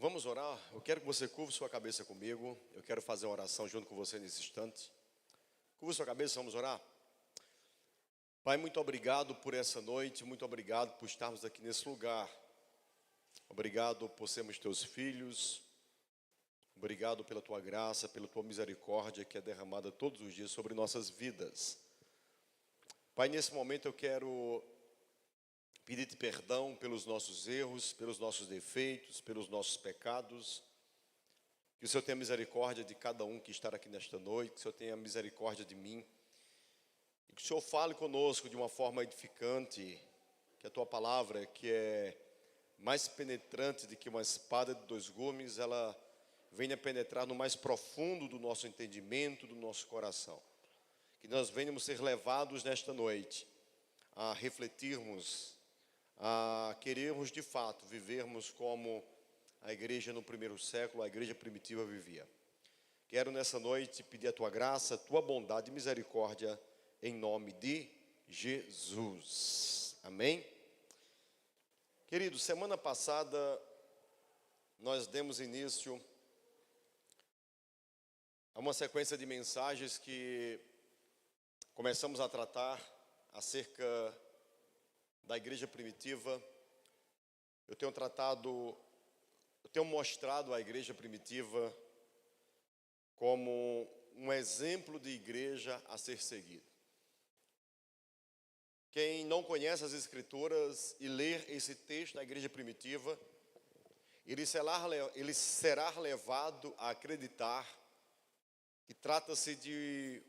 Vamos orar? Eu quero que você curva sua cabeça comigo. Eu quero fazer uma oração junto com você nesse instante. Curva sua cabeça, vamos orar? Pai, muito obrigado por essa noite. Muito obrigado por estarmos aqui nesse lugar. Obrigado por sermos teus filhos. Obrigado pela tua graça, pela tua misericórdia que é derramada todos os dias sobre nossas vidas. Pai, nesse momento eu quero pedir-te perdão pelos nossos erros, pelos nossos defeitos, pelos nossos pecados. Que o Senhor tenha misericórdia de cada um que está aqui nesta noite, que o Senhor tenha misericórdia de mim. E que o Senhor fale conosco de uma forma edificante, que a tua palavra, que é mais penetrante do que uma espada de dois gumes, ela venha penetrar no mais profundo do nosso entendimento, do nosso coração. Que nós venhamos ser levados nesta noite a refletirmos, a querermos de fato vivermos como a igreja no primeiro século, a igreja primitiva vivia. Quero nessa noite pedir a tua graça, a tua bondade e misericórdia em nome de Jesus. Amém? Queridos, semana passada nós demos início a uma sequência de mensagens que começamos a tratar acerca da igreja primitiva. Eu tenho mostrado a igreja primitiva como um exemplo de igreja a ser seguido. Quem não conhece as Escrituras e ler esse texto da igreja primitiva, ele será levado a acreditar que trata-se de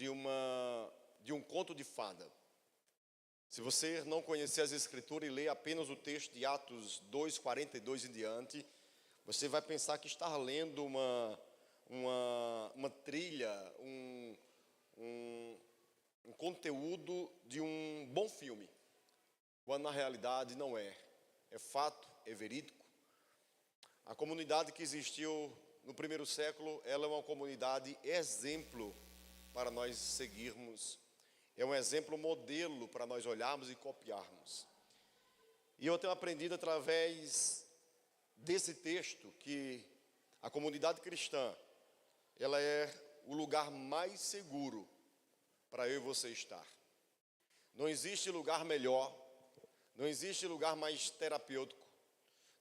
um conto de fada. Se você não conhecer as Escrituras e ler apenas o texto de Atos 2:42 em diante, você vai pensar que está lendo uma trilha, um conteúdo de um bom filme, quando na realidade não é. É fato, é verídico. A comunidade que existiu no primeiro século, ela é uma comunidade exemplo para nós seguirmos. É um exemplo modelo para nós olharmos e copiarmos. E eu tenho aprendido através desse texto que a comunidade cristã, ela é o lugar mais seguro para eu e você estar. Não existe lugar melhor, não existe lugar mais terapêutico,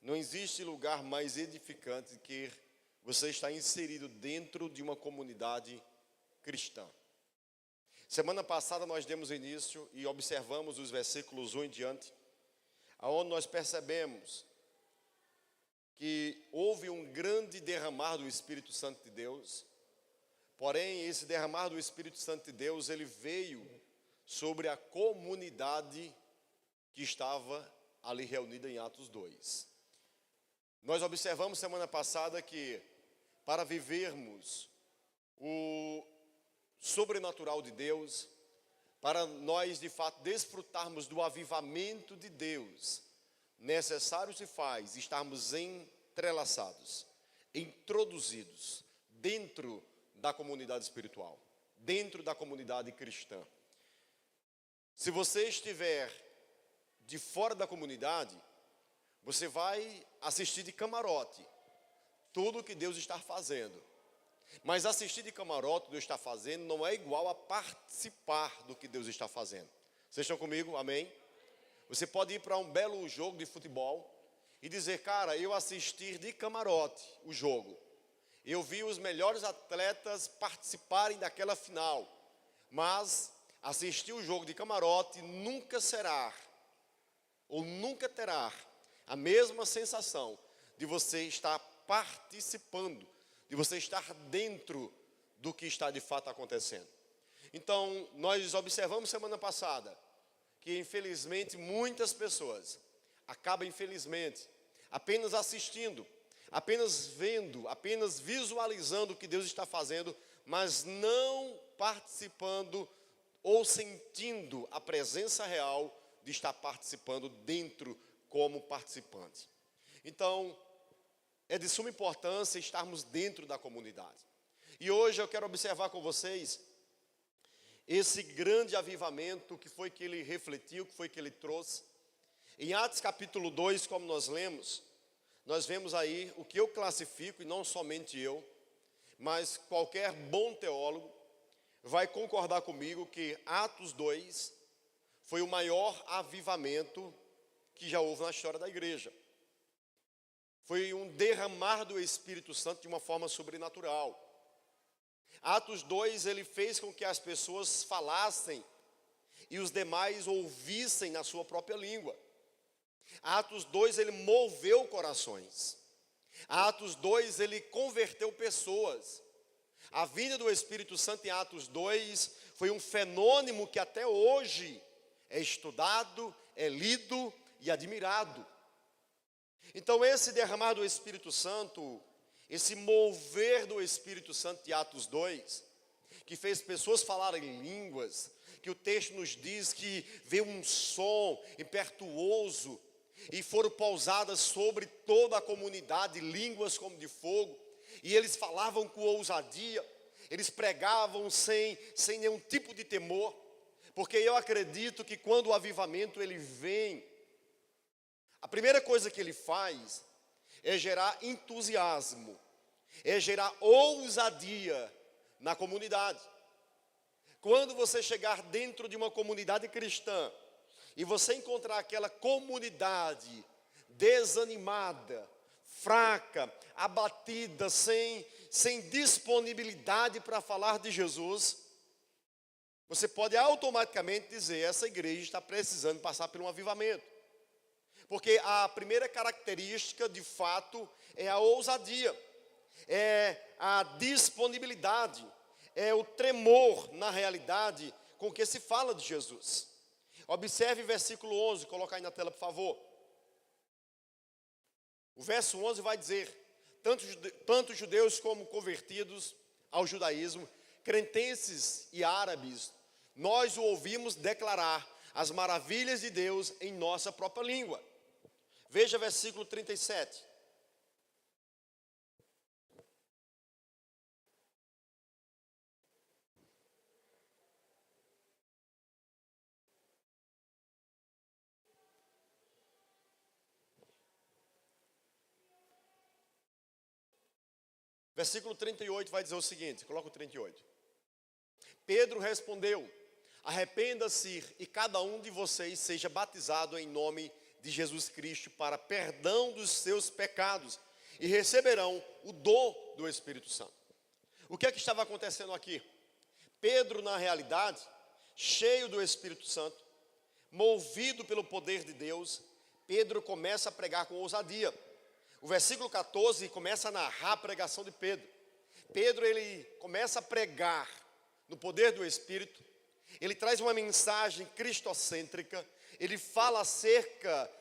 não existe lugar mais edificante que você estar inserido dentro de uma comunidade cristã. Semana passada nós demos início e observamos os versículos 1 em diante, aonde nós percebemos que houve um grande derramar do Espírito Santo de Deus. Porém, esse derramar do Espírito Santo de Deus, ele veio sobre a comunidade que estava ali reunida em Atos 2. Nós observamos semana passada que para vivermos o sobrenatural de Deus, para nós de fato desfrutarmos do avivamento de Deus, necessário se faz estarmos entrelaçados, introduzidos dentro da comunidade espiritual, dentro da comunidade cristã. Se você estiver de fora da comunidade, você vai assistir de camarote tudo o que Deus está fazendo. Mas assistir de camarote Deus está fazendo não é igual a participar do que Deus está fazendo. Vocês estão comigo? Amém? Você pode ir para um belo jogo de futebol e dizer, cara, eu assisti de camarote o jogo. Eu vi os melhores atletas participarem daquela final. Mas assistir o jogo de camarote nunca será, ou nunca terá, a mesma sensação de você estar participando, de você estar dentro do que está de fato acontecendo. Então, nós observamos semana passada que, infelizmente, muitas pessoas acabam, infelizmente, apenas assistindo, apenas vendo, apenas visualizando o que Deus está fazendo, mas não participando ou sentindo a presença real de estar participando dentro como participante. Então, é de suma importância estarmos dentro da comunidade. E hoje eu quero observar com vocês esse grande avivamento que foi que ele refletiu, que foi que ele trouxe. Em Atos capítulo 2, como nós lemos, nós vemos aí o que eu classifico, e não somente eu, mas qualquer bom teólogo vai concordar comigo que Atos 2 foi o maior avivamento que já houve na história da igreja. Foi um derramar do Espírito Santo de uma forma sobrenatural. Atos 2, ele fez com que as pessoas falassem e os demais ouvissem na sua própria língua. Atos 2, ele moveu corações. Atos 2, ele converteu pessoas. A vinda do Espírito Santo em Atos 2 foi um fenômeno que até hoje é estudado, é lido e admirado. Então esse derramar do Espírito Santo, esse mover do Espírito Santo de Atos 2, que fez pessoas falarem línguas, que o texto nos diz que veio um som impetuoso, e foram pousadas sobre toda a comunidade línguas como de fogo, e eles falavam com ousadia, eles pregavam sem nenhum tipo de temor, porque eu acredito que quando o avivamento ele vem, a primeira coisa que ele faz é gerar entusiasmo, é gerar ousadia na comunidade. Quando você chegar dentro de uma comunidade cristã e você encontrar aquela comunidade desanimada, fraca, abatida, sem disponibilidade para falar de Jesus, você pode automaticamente dizer: essa igreja está precisando passar por um avivamento. Porque a primeira característica, de fato, é a ousadia, é a disponibilidade, é o tremor, na realidade, com que se fala de Jesus. Observe o versículo 11, coloca aí na tela, por favor. O verso 11 vai dizer: tanto judeus como convertidos ao judaísmo, cretenses e árabes, nós o ouvimos declarar as maravilhas de Deus em nossa própria língua. Veja versículo 37. Versículo 38 vai dizer o seguinte, coloca o 38. Pedro respondeu: arrependa-se e cada um de vocês seja batizado em nome de Jesus Cristo para perdão dos seus pecados e receberão o dom do Espírito Santo. O que é que estava acontecendo aqui? Pedro, na realidade, cheio do Espírito Santo, movido pelo poder de Deus, Pedro começa a pregar com ousadia. O versículo 14 começa a narrar a pregação de Pedro. Pedro, ele começa a pregar no poder do Espírito. Ele traz uma mensagem cristocêntrica. Ele fala acerca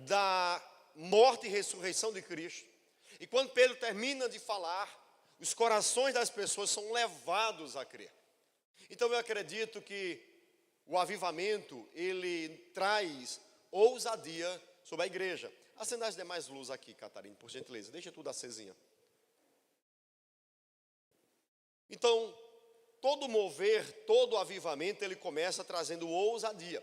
da morte e ressurreição de Cristo. E quando Pedro termina de falar, os corações das pessoas são levados a crer. Então eu acredito que o avivamento, ele traz ousadia sobre a igreja. Acenda as demais luzes aqui, Catarina, por gentileza. Deixa tudo acesinha. Então, todo mover, todo avivamento, ele começa trazendo ousadia.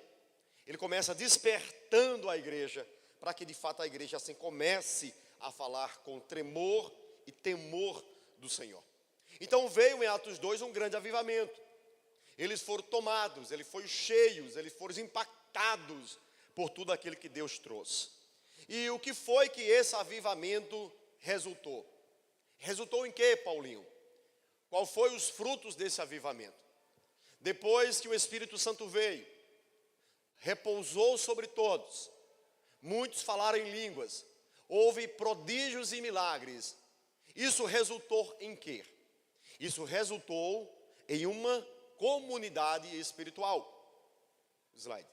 Ele começa despertando a igreja, para que de fato a igreja assim comece a falar com tremor e temor do Senhor. Então veio em Atos 2 um grande avivamento. Eles foram tomados, eles foram cheios, eles foram impactados por tudo aquilo que Deus trouxe. E o que foi que esse avivamento resultou? Resultou em quê, Paulinho? Qual foi os frutos desse avivamento? Depois que o Espírito Santo veio, repousou sobre todos, muitos falaram em línguas, houve prodígios e milagres. Isso resultou em quê? Isso resultou em uma comunidade espiritual. Slide.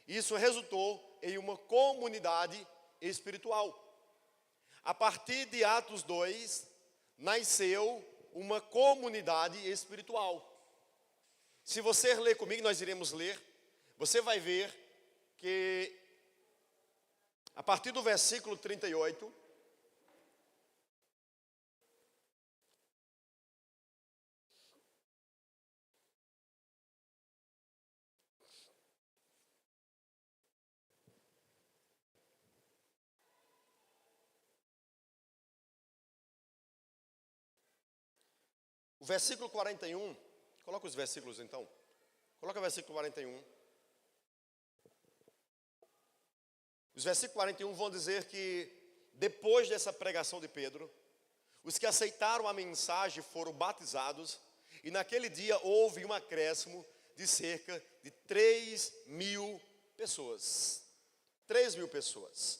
Isso resultou em uma comunidade espiritual. A partir de Atos 2, nasceu uma comunidade espiritual. Se você ler comigo, nós iremos ler, você vai ver que a partir do versículo 38, O versículo 41, coloca os versículos então. Coloca o versículo 41. Os versículos 41 vão dizer que depois dessa pregação de Pedro, os que aceitaram a mensagem foram batizados, e naquele dia houve um acréscimo de cerca de 3.000 pessoas. 3.000 pessoas.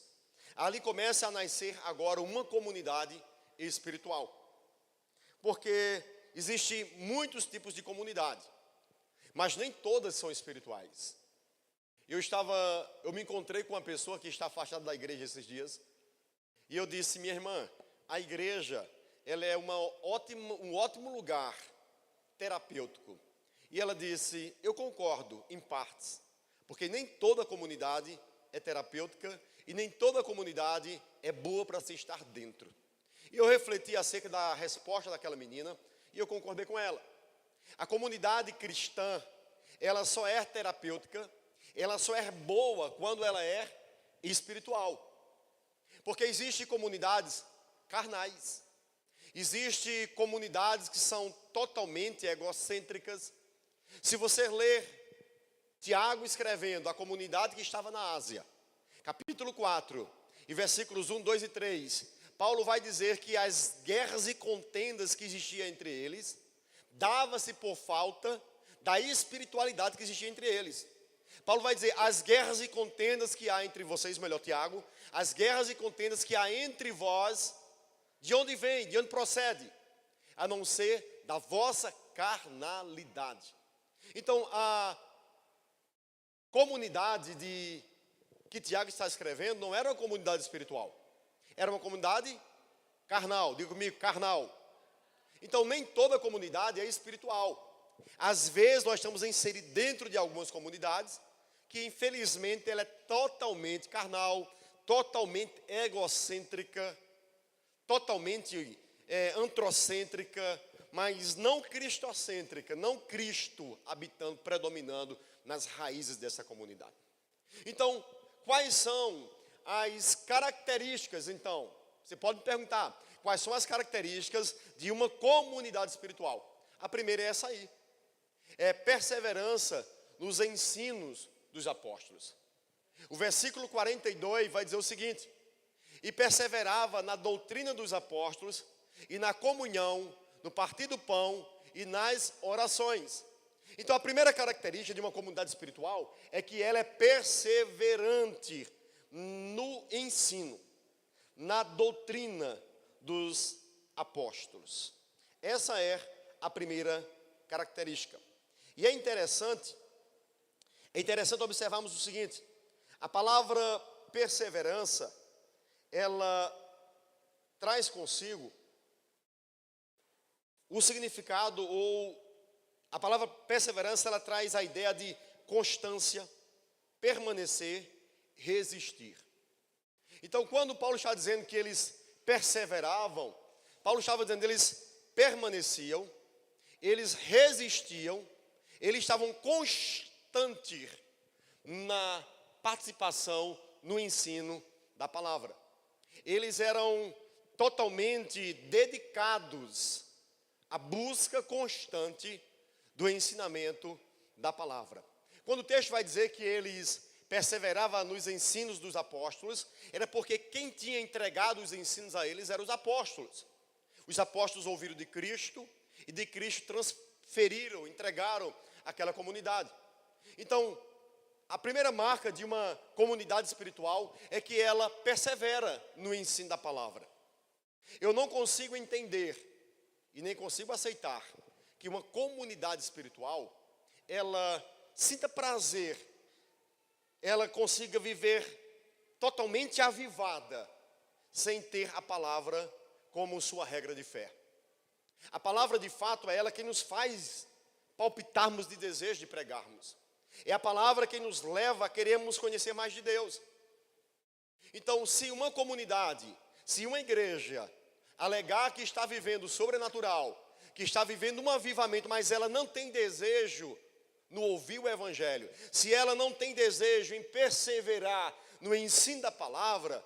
Ali começa a nascer agora uma comunidade espiritual. Porque existem muitos tipos de comunidade, mas nem todas são espirituais. Eu me encontrei com uma pessoa que está afastada da igreja esses dias, e eu disse: minha irmã, a igreja, ela é um ótimo lugar terapêutico. E ela disse: eu concordo, em partes, porque nem toda comunidade é terapêutica, e nem toda comunidade é boa para se estar dentro. E eu refleti acerca da resposta daquela menina, e eu concordei com ela. A comunidade cristã, ela só é terapêutica, ela só é boa quando ela é espiritual. Porque existem comunidades carnais, existem comunidades que são totalmente egocêntricas. Se você ler Tiago escrevendo à comunidade que estava na Ásia, capítulo 4, e versículos 1, 2 e 3, Paulo vai dizer que as guerras e contendas que existiam entre eles, dava-se por falta da espiritualidade que existia entre eles. Paulo vai dizer: as guerras e contendas que há entre vocês, melhor Tiago, as guerras e contendas que há entre vós, de onde vem, de onde procede? A não ser da vossa carnalidade. Então, a comunidade que Tiago está escrevendo não era uma comunidade espiritual, era uma comunidade carnal. Diga comigo, carnal. Então, nem toda comunidade é espiritual. Às vezes nós estamos inseridos dentro de algumas comunidades que infelizmente ela é totalmente carnal, totalmente egocêntrica, totalmente antrocêntrica, mas não cristocêntrica, não Cristo habitando, predominando nas raízes dessa comunidade. Então, quais são as características, então? Você pode me perguntar, quais são as características de uma comunidade espiritual? A primeira é essa aí. É perseverança nos ensinos dos apóstolos. O versículo 42 vai dizer o seguinte: e perseverava na doutrina dos apóstolos, e na comunhão, no partir do pão e nas orações. Então a primeira característica de uma comunidade espiritual é que ela é perseverante no ensino, na doutrina dos apóstolos. Essa é a primeira característica. E é interessante observarmos o seguinte: a palavra perseverança, ela traz consigo o significado, ou a palavra perseverança, ela traz a ideia de constância, permanecer, resistir. Então, quando Paulo está dizendo que eles perseveravam, Paulo estava dizendo que eles permaneciam, eles resistiam, eles estavam constantes na participação no ensino da palavra. Eles eram totalmente dedicados à busca constante do ensinamento da palavra. Quando o texto vai dizer que eles perseveravam nos ensinos dos apóstolos, era porque quem tinha entregado os ensinos a eles eram os apóstolos. Os apóstolos ouviram de Cristo e de Cristo transferiram, entregaram aquela comunidade. Então, a primeira marca de uma comunidade espiritual é que ela persevera no ensino da palavra. Eu não consigo entender e nem consigo aceitar que uma comunidade espiritual, ela sinta prazer, ela consiga viver totalmente avivada, sem ter a palavra como sua regra de fé. A palavra, de fato, é ela que nos faz palpitarmos de desejo de pregarmos. É a palavra que nos leva a querermos conhecer mais de Deus. Então, se uma comunidade, se uma igreja alegar que está vivendo o sobrenatural, que está vivendo um avivamento, mas ela não tem desejo no ouvir o evangelho, se ela não tem desejo em perseverar no ensino da palavra,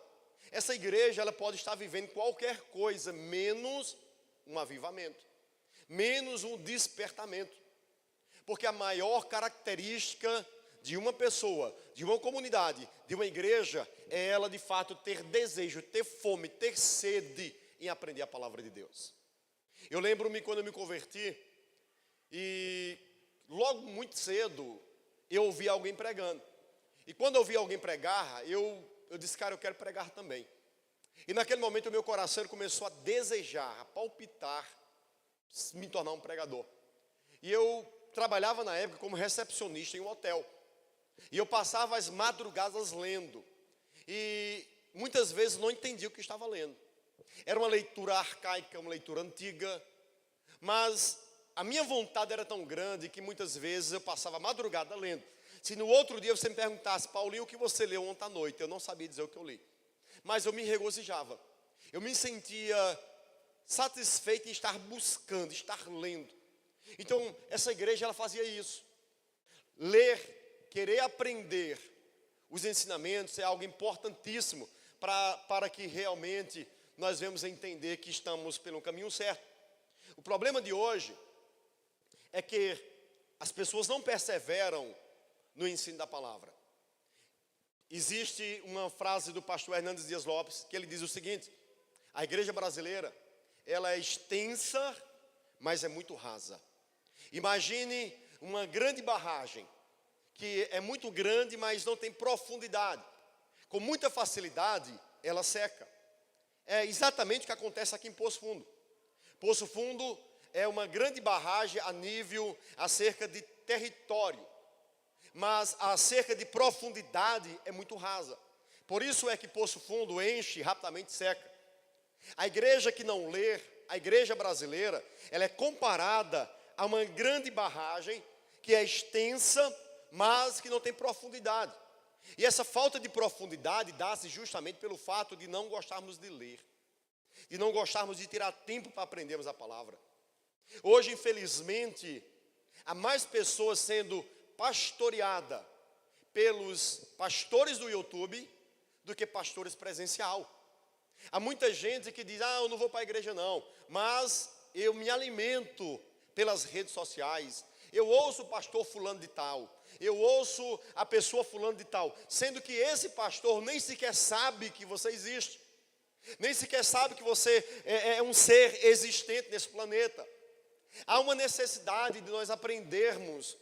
essa igreja ela pode estar vivendo qualquer coisa menos um avivamento. menos um despertamento. Porque a maior característica de uma pessoa, de uma comunidade, de uma igreja, é ela de fato ter desejo, ter fome, ter sede em aprender a palavra de Deus. Eu lembro-me quando eu me converti, e logo muito cedo eu ouvi alguém pregando. E quando eu ouvi alguém pregar, eu disse, cara, eu quero pregar também. E naquele momento o meu coração começou a desejar, a palpitar, me tornar um pregador. E eu trabalhava na época como recepcionista em um hotel. E eu passava as madrugadas lendo. E muitas vezes não entendia o que estava lendo. Era uma leitura arcaica, uma leitura antiga. Mas a minha vontade era tão grande que muitas vezes eu passava a madrugada lendo. Se no outro dia você me perguntasse, Paulinho, o que você leu ontem à noite? Eu não sabia dizer o que eu li. Mas eu me regozijava. Eu me sentia satisfeito em estar buscando, estar lendo. Então, essa igreja, ela fazia isso. Ler, querer aprender os ensinamentos é algo importantíssimo para que realmente nós venhamos a entender que estamos pelo caminho certo. O problema de hoje é que as pessoas não perseveram no ensino da palavra. Existe uma frase do pastor Hernandes Dias Lopes, que ele diz o seguinte: a igreja brasileira, ela é extensa, mas é muito rasa. Imagine uma grande barragem, que é muito grande, mas não tem profundidade. Com muita facilidade, ela seca. É exatamente o que acontece aqui em Poço Fundo. Poço Fundo é uma grande barragem a nível, acerca de território. Mas acerca de profundidade é muito rasa. Por isso é que Poço Fundo enche, rapidamente seca. A igreja que não lê, a igreja brasileira, ela é comparada a uma grande barragem que é extensa, mas que não tem profundidade. E essa falta de profundidade dá-se justamente pelo fato de não gostarmos de ler, de não gostarmos de tirar tempo para aprendermos a palavra. Hoje, infelizmente, há mais pessoas sendo pastoreadas pelos pastores do YouTube do que pastores presencial. Há muita gente que diz, eu não vou para a igreja não, mas eu me alimento pelas redes sociais, eu ouço o pastor fulano de tal, eu ouço a pessoa fulano de tal, sendo que esse pastor nem sequer sabe que você existe, nem sequer sabe que você é um ser existente nesse planeta. Há uma necessidade de nós aprendermos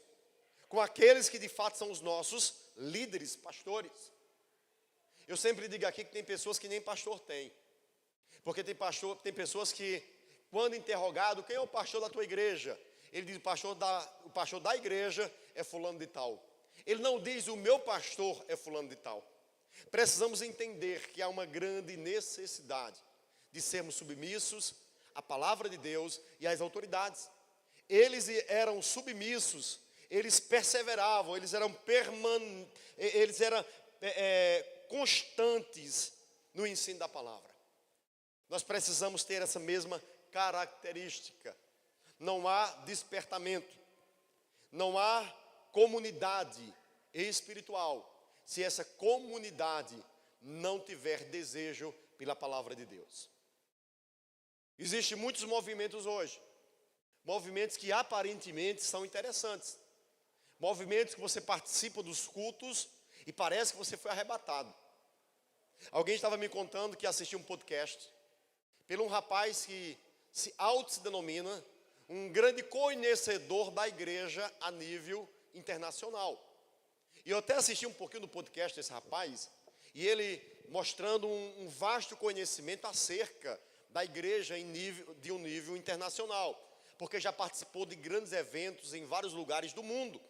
com aqueles que de fato são os nossos líderes, pastores. Eu sempre digo aqui que tem pessoas que nem pastor tem. Porque tem pessoas que, quando interrogado, quem é o pastor da tua igreja? Ele diz, o pastor da igreja é fulano de tal. Ele não diz, o meu pastor é fulano de tal. Precisamos entender que há uma grande necessidade de sermos submissos à palavra de Deus e às autoridades. Eles eram submissos, eles perseveravam, eles eram constantes no ensino da palavra. Nós precisamos ter essa mesma característica. Não há despertamento, não há comunidade espiritual se essa comunidade não tiver desejo pela palavra de Deus. Existem muitos movimentos hoje, movimentos que aparentemente são interessantes, movimentos que você participa dos cultos e parece que você foi arrebatado. Alguém estava me contando que assistiu um podcast por um rapaz que se auto-denomina um grande conhecedor da igreja a nível internacional. E eu até assisti um pouquinho do podcast desse rapaz, e ele mostrando um vasto conhecimento acerca da igreja de um nível internacional, porque já participou de grandes eventos em vários lugares do mundo.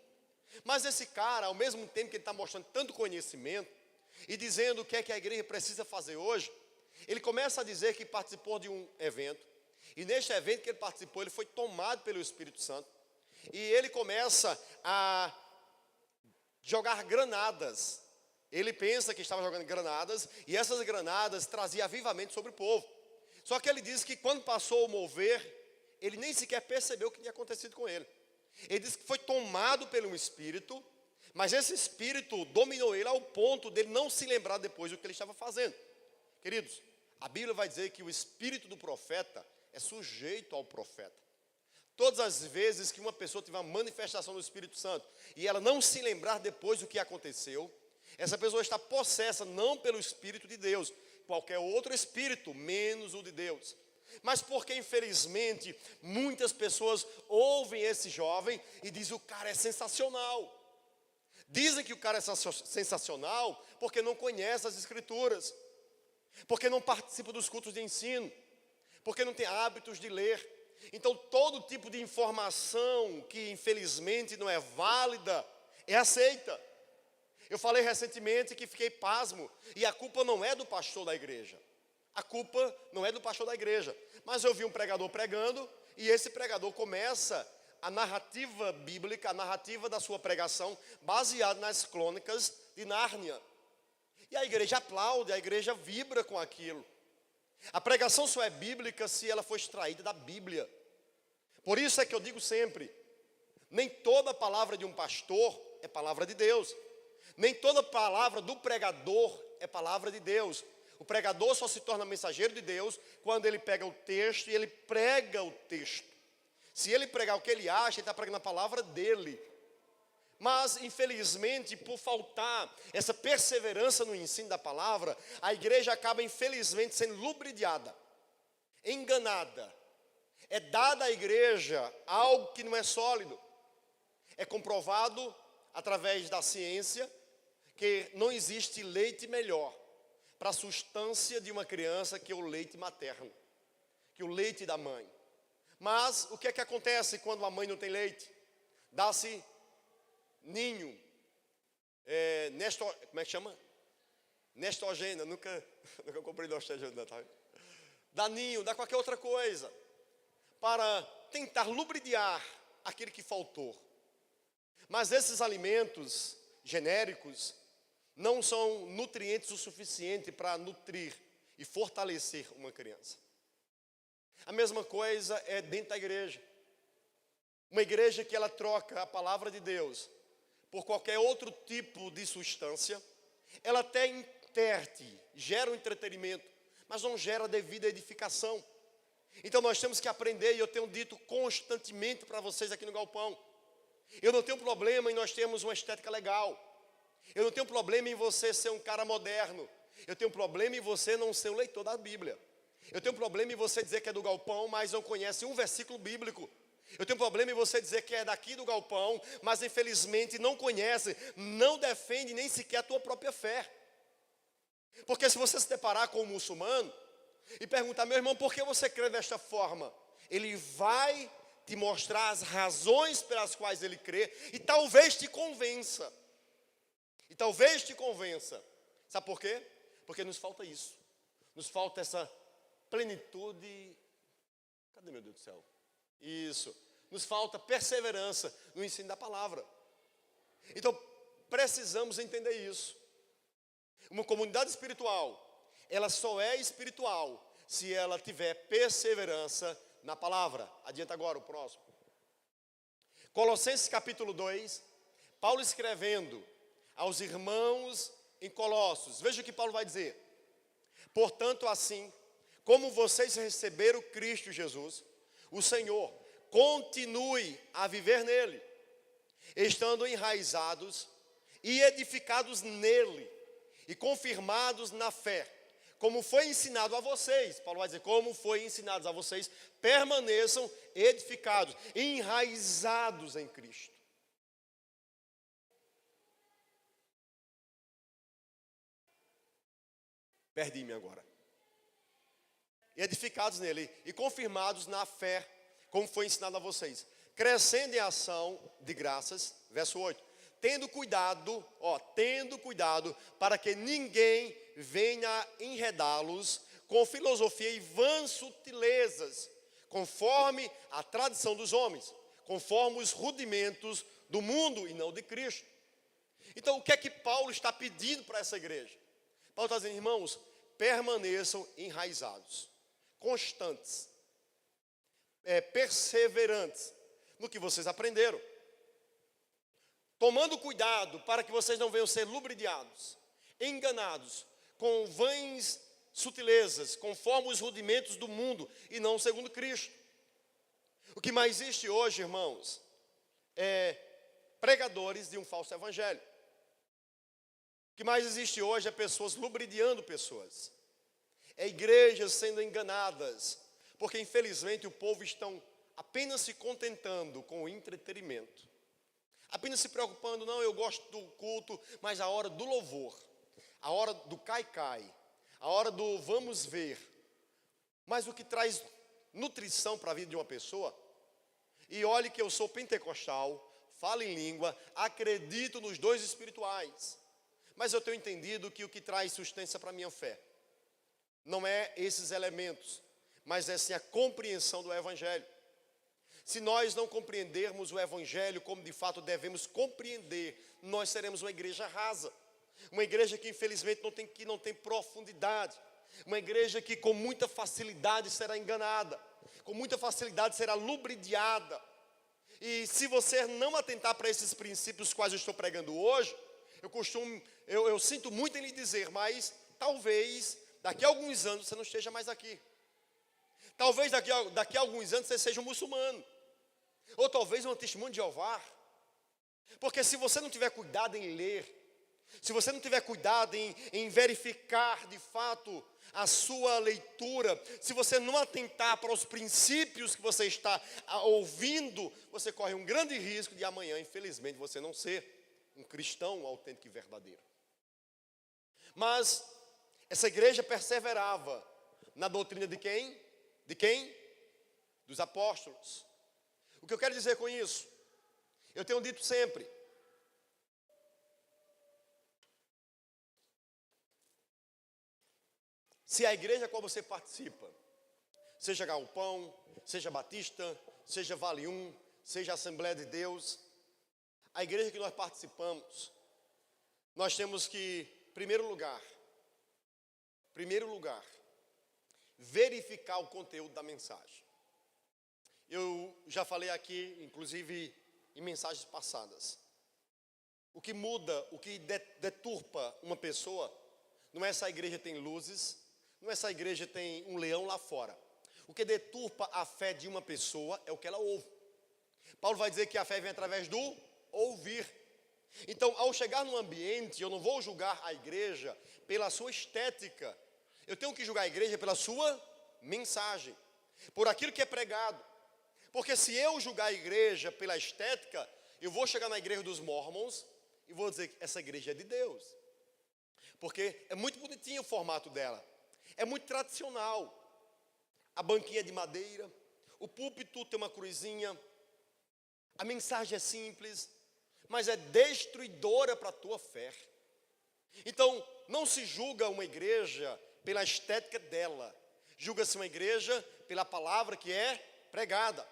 Mas esse cara, ao mesmo tempo que ele está mostrando tanto conhecimento, e dizendo o que é que a igreja precisa fazer hoje, ele começa a dizer que participou de um evento, e neste evento que ele participou, ele foi tomado pelo Espírito Santo, e ele começa a jogar granadas. Ele pensa que estava jogando granadas, e essas granadas traziam avivamento sobre o povo. Só que ele diz que quando passou o mover, ele nem sequer percebeu o que tinha acontecido com ele. Ele diz que foi tomado pelo Espírito, mas esse Espírito dominou ele ao ponto dele não se lembrar depois do que ele estava fazendo. Queridos, a Bíblia vai dizer que o Espírito do profeta é sujeito ao profeta. Todas as vezes que uma pessoa tiver uma manifestação do Espírito Santo e ela não se lembrar depois do que aconteceu, essa pessoa está possessa não pelo Espírito de Deus, qualquer outro espírito, menos o de Deus. Mas porque, infelizmente, muitas pessoas ouvem esse jovem e dizem: o cara é sensacional. Dizem que o cara é sensacional porque não conhece as Escrituras, porque não participa dos cultos de ensino, porque não tem hábitos de ler. Então, todo tipo de informação que, infelizmente, não é válida, é aceita. Eu falei recentemente que fiquei pasmo, e a culpa não é do pastor da igreja. A culpa não é do pastor da igreja. Mas eu vi um pregador pregando, e esse pregador começa a narrativa bíblica, a narrativa da sua pregação, baseada nas crônicas de Nárnia. E a igreja aplaude, a igreja vibra com aquilo. A pregação só é bíblica se ela for extraída da Bíblia. Por isso é que eu digo sempre, nem toda palavra de um pastor é palavra de Deus. Nem toda palavra do pregador é palavra de Deus. O pregador só se torna mensageiro de Deus quando ele pega o texto e ele prega o texto. Se ele pregar o que ele acha, ele está pregando a palavra dele. Mas, infelizmente, por faltar essa perseverança no ensino da palavra, a igreja acaba, infelizmente, sendo lubridiada, enganada. É dada à igreja algo que não é sólido. É comprovado, através da ciência, que não existe leite melhor para a sustância de uma criança que o leite materno, que o leite da mãe. Mas, o que é que acontece quando a mãe não tem leite? Dá-se ninho, como é que chama? Nestogênio, nunca comprei nestogênio, tá? Dá ninho, dá qualquer outra coisa, para tentar lubridiar aquele que faltou. Mas esses alimentos genéricos não são nutrientes o suficiente para nutrir e fortalecer uma criança. A mesma coisa é dentro da igreja. Uma igreja que ela troca a palavra de Deus por qualquer outro tipo de substância, ela até interte, gera um entretenimento, mas não gera a devida edificação. Então nós temos que aprender, e eu tenho dito constantemente para vocês aqui no Galpão, eu não tenho problema em nós termos uma estética legal, eu não tenho problema em você ser um cara moderno, eu tenho problema em você não ser um leitor da Bíblia, eu tenho problema em você dizer que é do Galpão, mas não conhece um versículo bíblico. Eu tenho problema em você dizer que é daqui do Galpão, mas infelizmente não conhece, não defende nem sequer a tua própria fé. Porque se você se deparar com um muçulmano e perguntar: meu irmão, por que você crê desta forma? Ele vai te mostrar as razões pelas quais ele crê e talvez te convença. Sabe por quê? Porque nos falta isso. Nos falta essa plenitude. Cadê, meu Deus do céu? Isso. Nos falta perseverança no ensino da palavra. Então, precisamos entender isso. Uma comunidade espiritual, ela só é espiritual se ela tiver perseverança na palavra. Adianta agora o próximo. Colossenses capítulo 2, Paulo escrevendo aos irmãos em Colossos. Veja o que Paulo vai dizer. Portanto, assim como vocês receberam Cristo Jesus, o Senhor, continue a viver nele, estando enraizados e edificados nele, e confirmados na fé, como foi ensinado a vocês. Paulo vai dizer: como foi ensinado a vocês, permaneçam edificados, enraizados em Cristo. Perdi-me agora. Edificados nele e confirmados na fé, como foi ensinado a vocês, crescendo em ação de graças, verso 8, tendo cuidado para que ninguém venha enredá-los com filosofia e vãs sutilezas, conforme a tradição dos homens, conforme os rudimentos do mundo e não de Cristo. Então, o que é que Paulo está pedindo para essa igreja? Paulo está dizendo: irmãos, permaneçam enraizados, constantes, perseverantes no que vocês aprenderam, tomando cuidado para que vocês não venham ser lubridiados, enganados com vãs sutilezas, conforme os rudimentos do mundo e não segundo Cristo. O que mais existe hoje, irmãos, é pregadores de um falso evangelho. O que mais existe hoje é pessoas lubridiando pessoas. É igrejas sendo enganadas, porque infelizmente o povo está apenas se contentando com o entretenimento. Apenas se preocupando, não, eu gosto do culto, mas a hora do louvor, a hora do cai-cai, a hora do vamos ver. Mas o que traz nutrição para a vida de uma pessoa, e olhe que eu sou pentecostal, falo em língua, acredito nos dons espirituais, mas eu tenho entendido que o que traz sustância para a minha fé não é esses elementos, mas é sim a compreensão do evangelho. Se nós não compreendermos o evangelho como de fato devemos compreender, nós seremos uma igreja rasa, uma igreja que infelizmente não tem profundidade, uma igreja que com muita facilidade será enganada, com muita facilidade será lubridiada. E se você não atentar para esses princípios quais eu estou pregando hoje, eu sinto muito em lhe dizer, mas talvez daqui a alguns anos você não esteja mais aqui. Talvez daqui a alguns anos você seja um muçulmano, ou talvez um testemunho de Jeová. Porque se você não tiver cuidado em ler, se você não tiver cuidado em verificar de fato a sua leitura, se você não atentar para os princípios que você está ouvindo, você corre um grande risco de amanhã, infelizmente, você não ser um cristão autêntico e verdadeiro. Mas essa igreja perseverava na doutrina de quem? De quem? Dos apóstolos. O que eu quero dizer com isso? Eu tenho dito sempre, se a igreja a qual você participa, seja Galpão, seja Batista, seja Vale 1, seja Assembleia de Deus, a igreja que nós participamos, nós temos que, primeiro lugar, verificar o conteúdo da mensagem. Eu já falei aqui, inclusive em mensagens passadas, o que muda, o que deturpa uma pessoa, não é se a igreja tem luzes, não é se a igreja tem um leão lá fora. O que deturpa a fé de uma pessoa é o que ela ouve. Paulo vai dizer que a fé vem através do ouvir. Então, ao chegar num ambiente, eu não vou julgar a igreja pela sua estética. Eu tenho que julgar a igreja pela sua mensagem, por aquilo que é pregado. Porque se eu julgar a igreja pela estética, eu vou chegar na igreja dos Mormons e vou dizer que essa igreja é de Deus. Porque é muito bonitinho o formato dela. É muito tradicional. A banquinha de madeira, o púlpito tem uma cruzinha, a mensagem é simples, mas é destruidora para a tua fé. Então, não se julga uma igreja pela estética dela, julga-se uma igreja pela palavra que é pregada.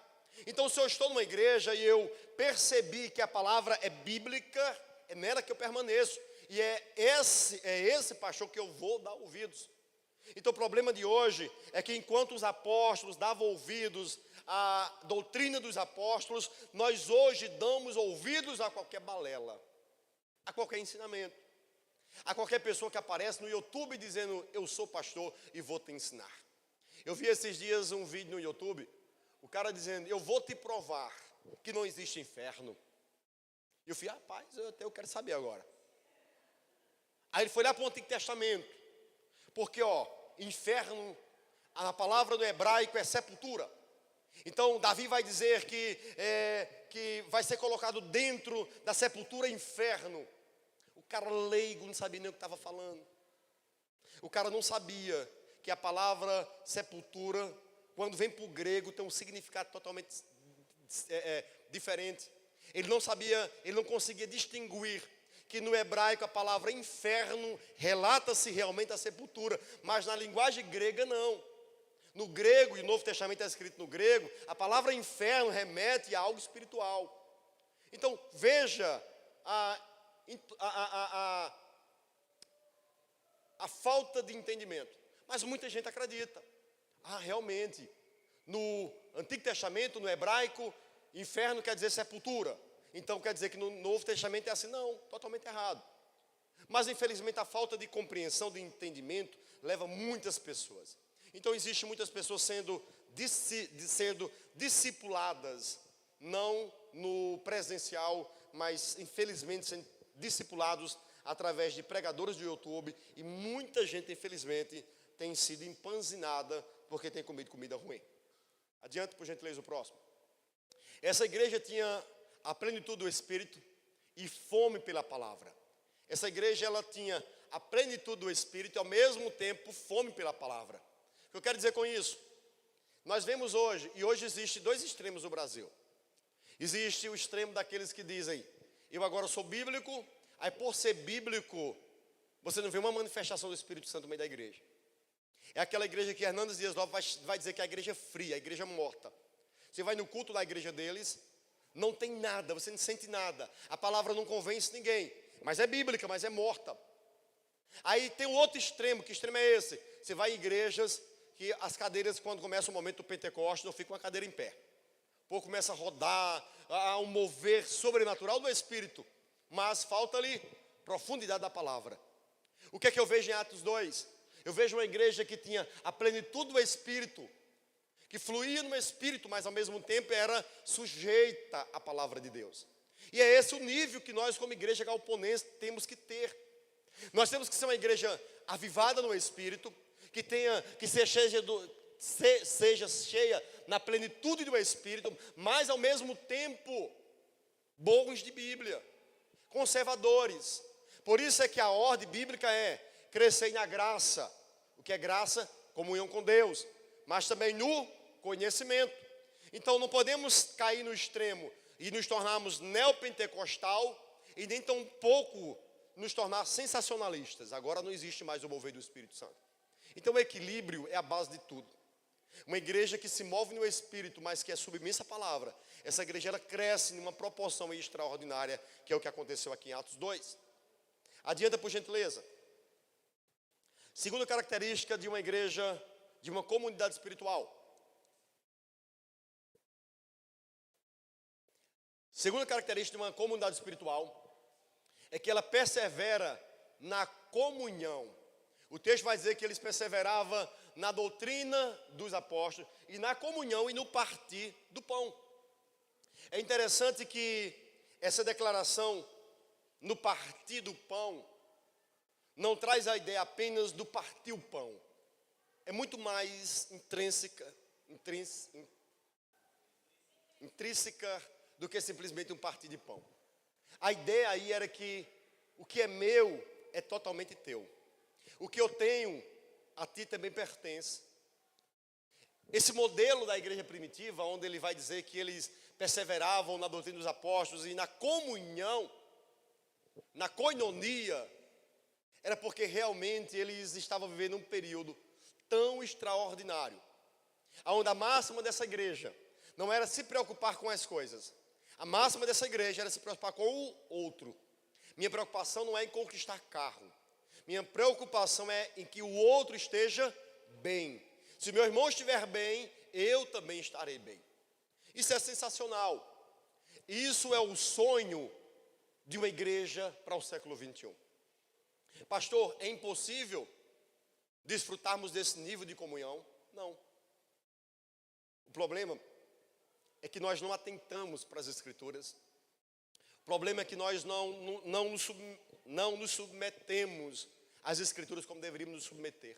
Então, se eu estou numa igreja e eu percebi que a palavra é bíblica, é nela que eu permaneço, e é esse pastor que eu vou dar ouvidos. Então, o problema de hoje é que enquanto os apóstolos davam ouvidos à doutrina dos apóstolos, nós hoje damos ouvidos a qualquer balela, a qualquer ensinamento, a qualquer pessoa que aparece no YouTube dizendo, eu sou pastor e vou te ensinar. Eu vi esses dias um vídeo no YouTube, o cara dizendo, eu vou te provar que não existe inferno. E eu falei, rapaz, eu quero saber agora. Aí ele foi lá para o Antigo Testamento, porque inferno, a palavra no hebraico é sepultura. Então Davi vai dizer que vai ser colocado dentro da sepultura inferno. O cara leigo não sabia nem o que estava falando. O cara não sabia que a palavra sepultura, quando vem para o grego, tem um significado totalmente diferente. Ele não sabia, ele não conseguia distinguir que no hebraico a palavra inferno relata-se realmente a sepultura, mas na linguagem grega não. No grego, e o Novo Testamento é escrito no grego, a palavra inferno remete a algo espiritual. Então veja a falta de entendimento. Mas muita gente acredita. Realmente, no Antigo Testamento, no hebraico, inferno quer dizer sepultura. Então quer dizer que no Novo Testamento é assim? Não, totalmente errado. Mas infelizmente a falta de compreensão, de entendimento, leva muitas pessoas. Então existem muitas pessoas sendo sendo discipuladas, não no presencial, mas infelizmente sendo discipulados através de pregadores do YouTube, e muita gente, infelizmente, tem sido empanzinada porque tem comido comida ruim. Adiante, por gentileza, o próximo. Essa igreja tinha a plenitude do Espírito e fome pela palavra. Essa igreja, ela tinha a plenitude do Espírito e, ao mesmo tempo, fome pela palavra. O que eu quero dizer com isso? Nós vemos hoje, e hoje existe dois extremos no Brasil. Existe o extremo daqueles que dizem, eu agora sou bíblico, aí por ser bíblico, você não vê uma manifestação do Espírito Santo no meio da igreja. É aquela igreja que Hernandes Dias Lopes vai dizer que é a igreja fria, a igreja morta. Você vai no culto da igreja deles, não tem nada, você não sente nada. A palavra não convence ninguém, mas é bíblica, mas é morta. Aí tem um outro extremo, que extremo é esse? Você vai em igrejas que as cadeiras, quando começa o momento do Pentecostes, não fica uma cadeira em pé. O povo começa a rodar, a um mover sobrenatural do Espírito, mas falta ali profundidade da palavra. O que é que eu vejo em Atos 2? Eu vejo uma igreja que tinha a plenitude do Espírito, que fluía no Espírito, mas ao mesmo tempo era sujeita à palavra de Deus. E é esse o nível que nós, como igreja galponense, temos que ter. Nós temos que ser uma igreja avivada no Espírito, que seja cheia na plenitude do Espírito, mas ao mesmo tempo bons de Bíblia, conservadores. Por isso é que a ordem bíblica é crescer na graça. O que é graça? Comunhão com Deus, mas também no conhecimento. Então não podemos cair no extremo e nos tornarmos neopentecostal e nem tão pouco nos tornar sensacionalistas. Agora não existe mais o mover do Espírito Santo. Então o equilíbrio é a base de tudo. Uma igreja que se move no Espírito, mas que é submissa à palavra, essa igreja ela cresce numa proporção extraordinária, que é o que aconteceu aqui em Atos 2. Adianta, por gentileza. Segunda característica de uma igreja, de uma comunidade espiritual. Segunda característica de uma comunidade espiritual é que ela persevera na comunhão. O texto vai dizer que eles perseveravam na doutrina dos apóstolos e na comunhão e no partir do pão. É interessante que essa declaração no partir do pão não traz a ideia apenas do partir o pão. É muito mais intrínseca do que simplesmente um partir de pão. A ideia aí era que o que é meu é totalmente teu. O que eu tenho, a ti também pertence. Esse modelo da igreja primitiva, onde ele vai dizer que eles perseveravam na doutrina dos apóstolos e na comunhão, na koinonia, era porque realmente eles estavam vivendo um período tão extraordinário, onde a máxima dessa igreja não era se preocupar com as coisas. A máxima dessa igreja era se preocupar com o outro. Minha preocupação não é em conquistar carro. Minha preocupação é em que o outro esteja bem. Se meu irmão estiver bem, eu também estarei bem. Isso é sensacional. Isso é o sonho de uma igreja para o século 21. Pastor, é impossível desfrutarmos desse nível de comunhão? Não. O problema é que nós não atentamos para as Escrituras. O problema é que nós não nos submetemos às Escrituras como deveríamos nos submeter.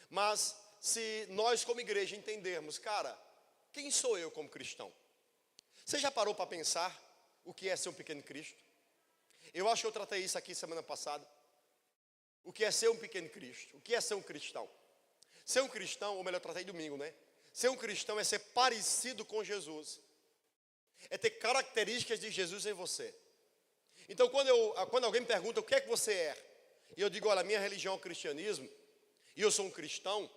Mas se nós como igreja entendermos, cara, quem sou eu como cristão? Você já parou para pensar o que é ser um pequeno Cristo? Eu acho que eu tratei isso aqui semana passada. O que é ser um pequeno Cristo? O que é ser um cristão? Ser um cristão, ou melhor, eu tratei domingo, né? Ser um cristão é ser parecido com Jesus. É ter características de Jesus em você. Então, quando alguém me pergunta o que é que você é, e eu digo, olha, minha religião é o cristianismo, e eu sou um cristão,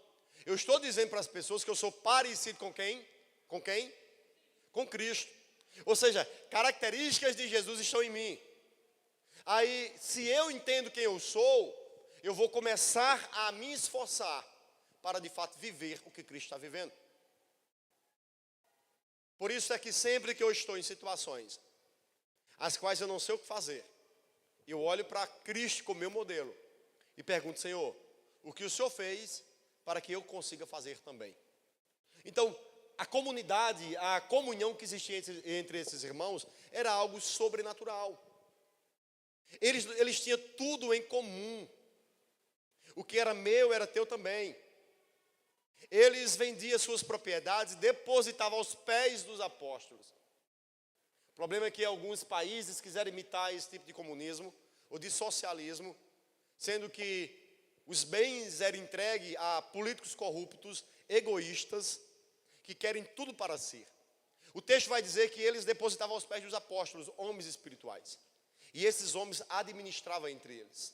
eu estou dizendo para as pessoas que eu sou parecido com quem? Com quem? Com Cristo. Ou seja, características de Jesus estão em mim. Aí, se eu entendo quem eu sou, eu vou começar a me esforçar para de fato viver o que Cristo está vivendo. Por isso é que sempre que eu estou em situações as quais eu não sei o que fazer, eu olho para Cristo como meu modelo e pergunto, Senhor, o que o Senhor fez para que eu consiga fazer também? Então, a comunidade, a comunhão que existia entre esses irmãos era algo sobrenatural. Eles tinham tudo em comum. O que era meu era teu também. Eles vendiam suas propriedades e depositavam aos pés dos apóstolos. O problema é que alguns países quiseram imitar esse tipo de comunismo ou de socialismo, sendo que os bens eram entregues a políticos corruptos, egoístas, que querem tudo para si. O texto vai dizer que eles depositavam aos pés dos apóstolos, homens espirituais. E esses homens administravam entre eles.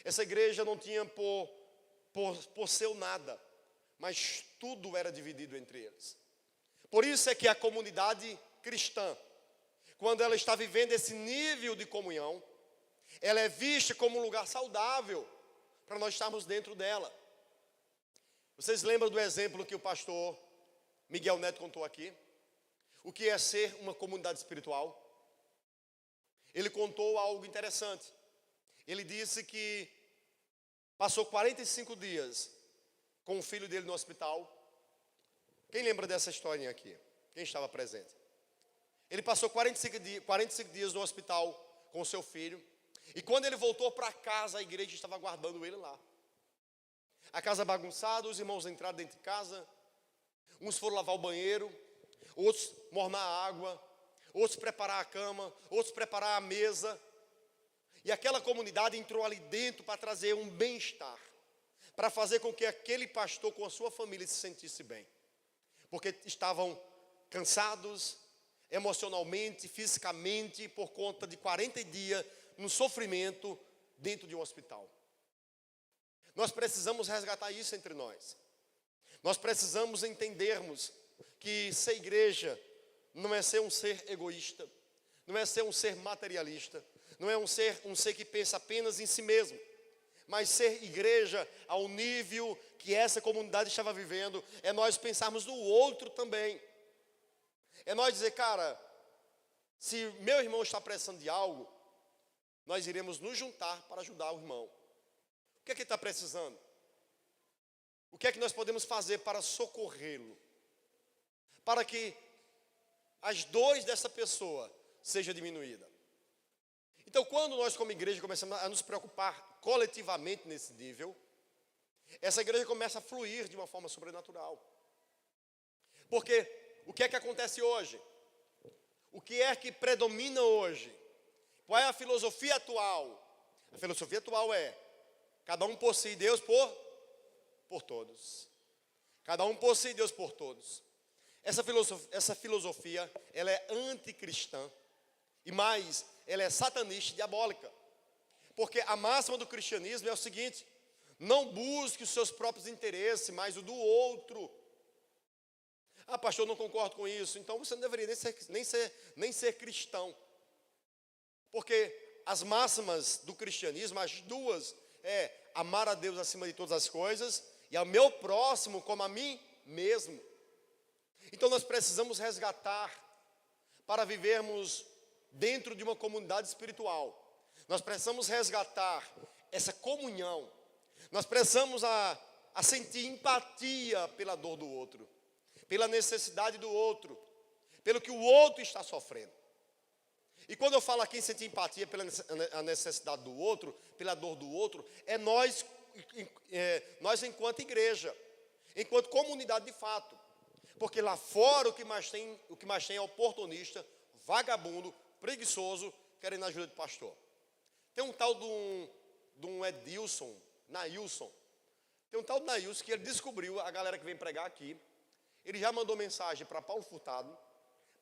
Essa igreja não tinha por seu nada, mas tudo era dividido entre eles. Por isso é que a comunidade cristã, quando ela está vivendo esse nível de comunhão, ela é vista como um lugar saudável para nós estarmos dentro dela. Vocês lembram do exemplo que o pastor Miguel Neto contou aqui? O que é ser uma comunidade espiritual? Ele contou algo interessante. Ele disse que passou 45 dias com o filho dele no hospital. Quem lembra dessa historinha aqui? Quem estava presente? Ele passou 45 dias no hospital com o seu filho. E quando ele voltou para casa, a igreja estava aguardando ele lá. A casa bagunçada, os irmãos entraram dentro de casa. Uns foram lavar o banheiro, outros mornar a água, outros preparar a cama, outros preparar a mesa. E aquela comunidade entrou ali dentro para trazer um bem-estar, para fazer com que aquele pastor com a sua família se sentisse bem. Porque estavam cansados, emocionalmente, fisicamente, por conta de 40 dias no sofrimento dentro de um hospital. Nós precisamos resgatar isso entre nós. Nós precisamos entendermos que ser igreja não é ser um ser egoísta, não é ser um ser materialista, não é um ser que pensa apenas em si mesmo, mas ser igreja ao nível que essa comunidade estava vivendo, é nós pensarmos no outro também. É nós dizer, cara, se meu irmão está precisando de algo, nós iremos nos juntar para ajudar o irmão. O que é que ele está precisando? O que é que nós podemos fazer para socorrê-lo? Para que as dores dessa pessoa sejam diminuídas. Então, quando nós como igreja começamos a nos preocupar coletivamente nesse nível, essa igreja começa a fluir de uma forma sobrenatural. Porque o que é que acontece hoje? O que é que predomina hoje? Qual é a filosofia atual? A filosofia atual é: cada um possui Deus por todos. Cada um possui Deus por todos. Essa filosofia, ela é anticristã. E mais, ela é satanista e diabólica. Porque a máxima do cristianismo é o seguinte: não busque os seus próprios interesses, mas o do outro. Ah, pastor, eu não concordo com isso. Então você não deveria nem ser cristão. Porque as máximas do cristianismo, as duas, é amar a Deus acima de todas as coisas e ao meu próximo como a mim mesmo. Então nós precisamos resgatar para vivermos dentro de uma comunidade espiritual. Nós precisamos resgatar essa comunhão. Nós precisamos a sentir empatia pela dor do outro, pela necessidade do outro, pelo que o outro está sofrendo. E quando eu falo aqui em sentir empatia pela a necessidade do outro, pela dor do outro, é nós enquanto igreja, enquanto comunidade de fato. Porque lá fora o que mais tem é oportunista, vagabundo, preguiçoso, querendo a ajuda do pastor. Tem um tal de um Nailson. Tem um tal de Nailson que ele descobriu, a galera que vem pregar aqui, ele já mandou mensagem para Paulo Furtado,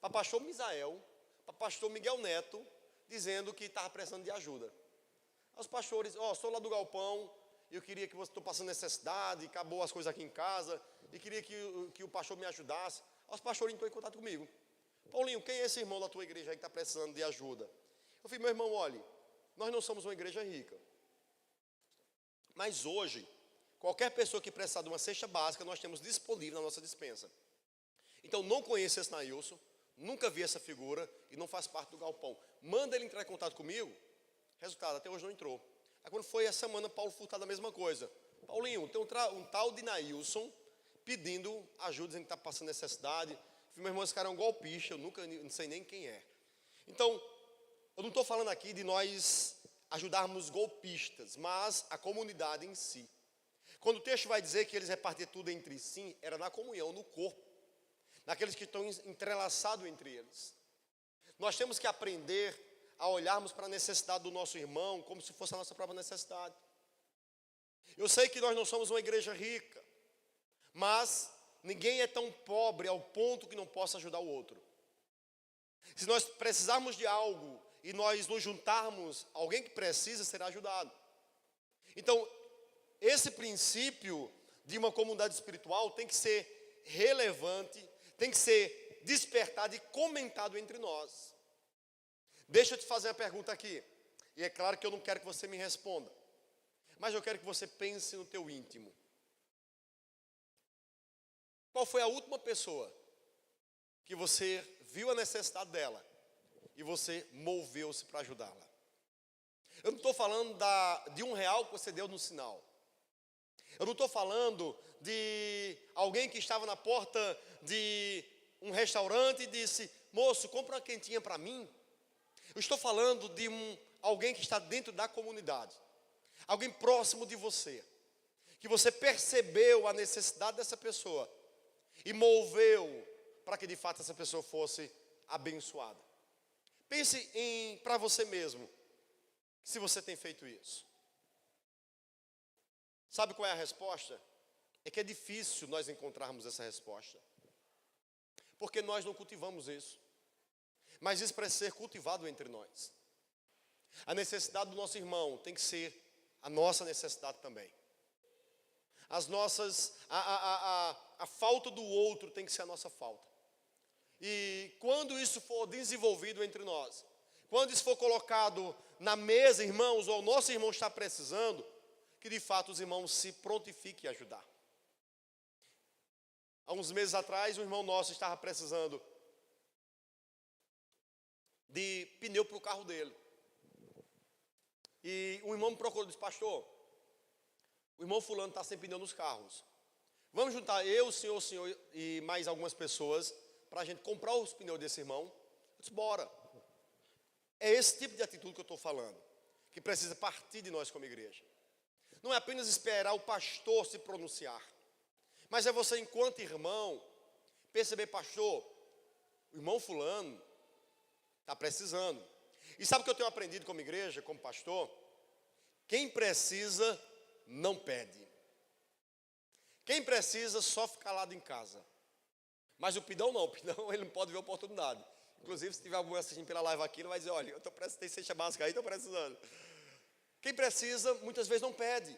para pastor Misael, para pastor Miguel Neto, dizendo que estava precisando de ajuda. Os pastores, estou lá do galpão, eu queria que você estou passando necessidade, acabou as coisas aqui em casa, e queria que o pastor me ajudasse. Os pastores entrou em contato comigo. Paulinho, quem é esse irmão da tua igreja aí que está precisando de ajuda? Eu falei, meu irmão, olhe, nós não somos uma igreja rica. Mas hoje, qualquer pessoa que precisar de uma cesta básica, nós temos disponível na nossa despensa. Então, não conheço esse Nailson, nunca vi essa figura e não faz parte do galpão. Manda ele entrar em contato comigo. Resultado, até hoje não entrou. Aí quando foi essa semana, Paulo Furtado a mesma coisa. Paulinho, tem um tal de Nailson pedindo ajuda, dizendo que está passando necessidade. Meu irmão, esse cara é um golpista, eu não sei nem quem é. Então, eu não estou falando aqui de nós ajudarmos golpistas, mas a comunidade em si. Quando o texto vai dizer que eles repartiam tudo entre si, era na comunhão, no corpo, naqueles que estão entrelaçados entre eles. Nós temos que aprender a olharmos para a necessidade do nosso irmão como se fosse a nossa própria necessidade. Eu sei que nós não somos uma igreja rica, mas ninguém é tão pobre ao ponto que não possa ajudar o outro. Se nós precisarmos de algo e nós nos juntarmos, alguém que precisa será ajudado. Então, esse princípio de uma comunidade espiritual tem que ser relevante, tem que ser despertado e comentado entre nós. Deixa eu te fazer uma pergunta aqui. E é claro que eu não quero que você me responda, mas eu quero que você pense no teu íntimo. Qual foi a última pessoa que você viu a necessidade dela e você moveu-se para ajudá-la? Eu não estou falando de R$1 que você deu no sinal. Eu não estou falando de alguém que estava na porta de um restaurante e disse: moço, compra uma quentinha para mim. Eu estou falando de alguém que está dentro da comunidade, alguém próximo de você, que você percebeu a necessidade dessa pessoa e moveu para que de fato essa pessoa fosse abençoada. Pense para você mesmo, se você tem feito isso. Sabe qual é a resposta? É que é difícil nós encontrarmos essa resposta, porque nós não cultivamos isso. Mas isso precisa ser cultivado entre nós. A necessidade do nosso irmão tem que ser a nossa necessidade também. A falta do outro tem que ser a nossa falta. E quando isso for desenvolvido entre nós, quando isso for colocado na mesa, irmãos, ou o nosso irmão está precisando, que de fato os irmãos se prontifiquem a ajudar. Há uns meses atrás, um irmão nosso estava precisando de pneu para o carro dele. E um irmão me procurou e disse: pastor, o irmão fulano está sem pneu nos carros. Vamos juntar eu, o senhor e mais algumas pessoas para a gente comprar os pneus desse irmão? Eu disse: bora. É esse tipo de atitude que eu estou falando, que precisa partir de nós como igreja. Não é apenas esperar o pastor se pronunciar, mas é você, enquanto irmão, perceber: pastor, o irmão fulano está precisando. E sabe o que eu tenho aprendido como igreja, como pastor? Quem precisa, não pede. Quem precisa, só fica calado em casa. Mas o pidão não, o pidão ele não pode ver a oportunidade. Inclusive, se tiver algum assistindo pela live aqui, ele vai dizer: olha, eu estou precisando, tem cesta básica aí, estou precisando. Quem precisa, muitas vezes não pede.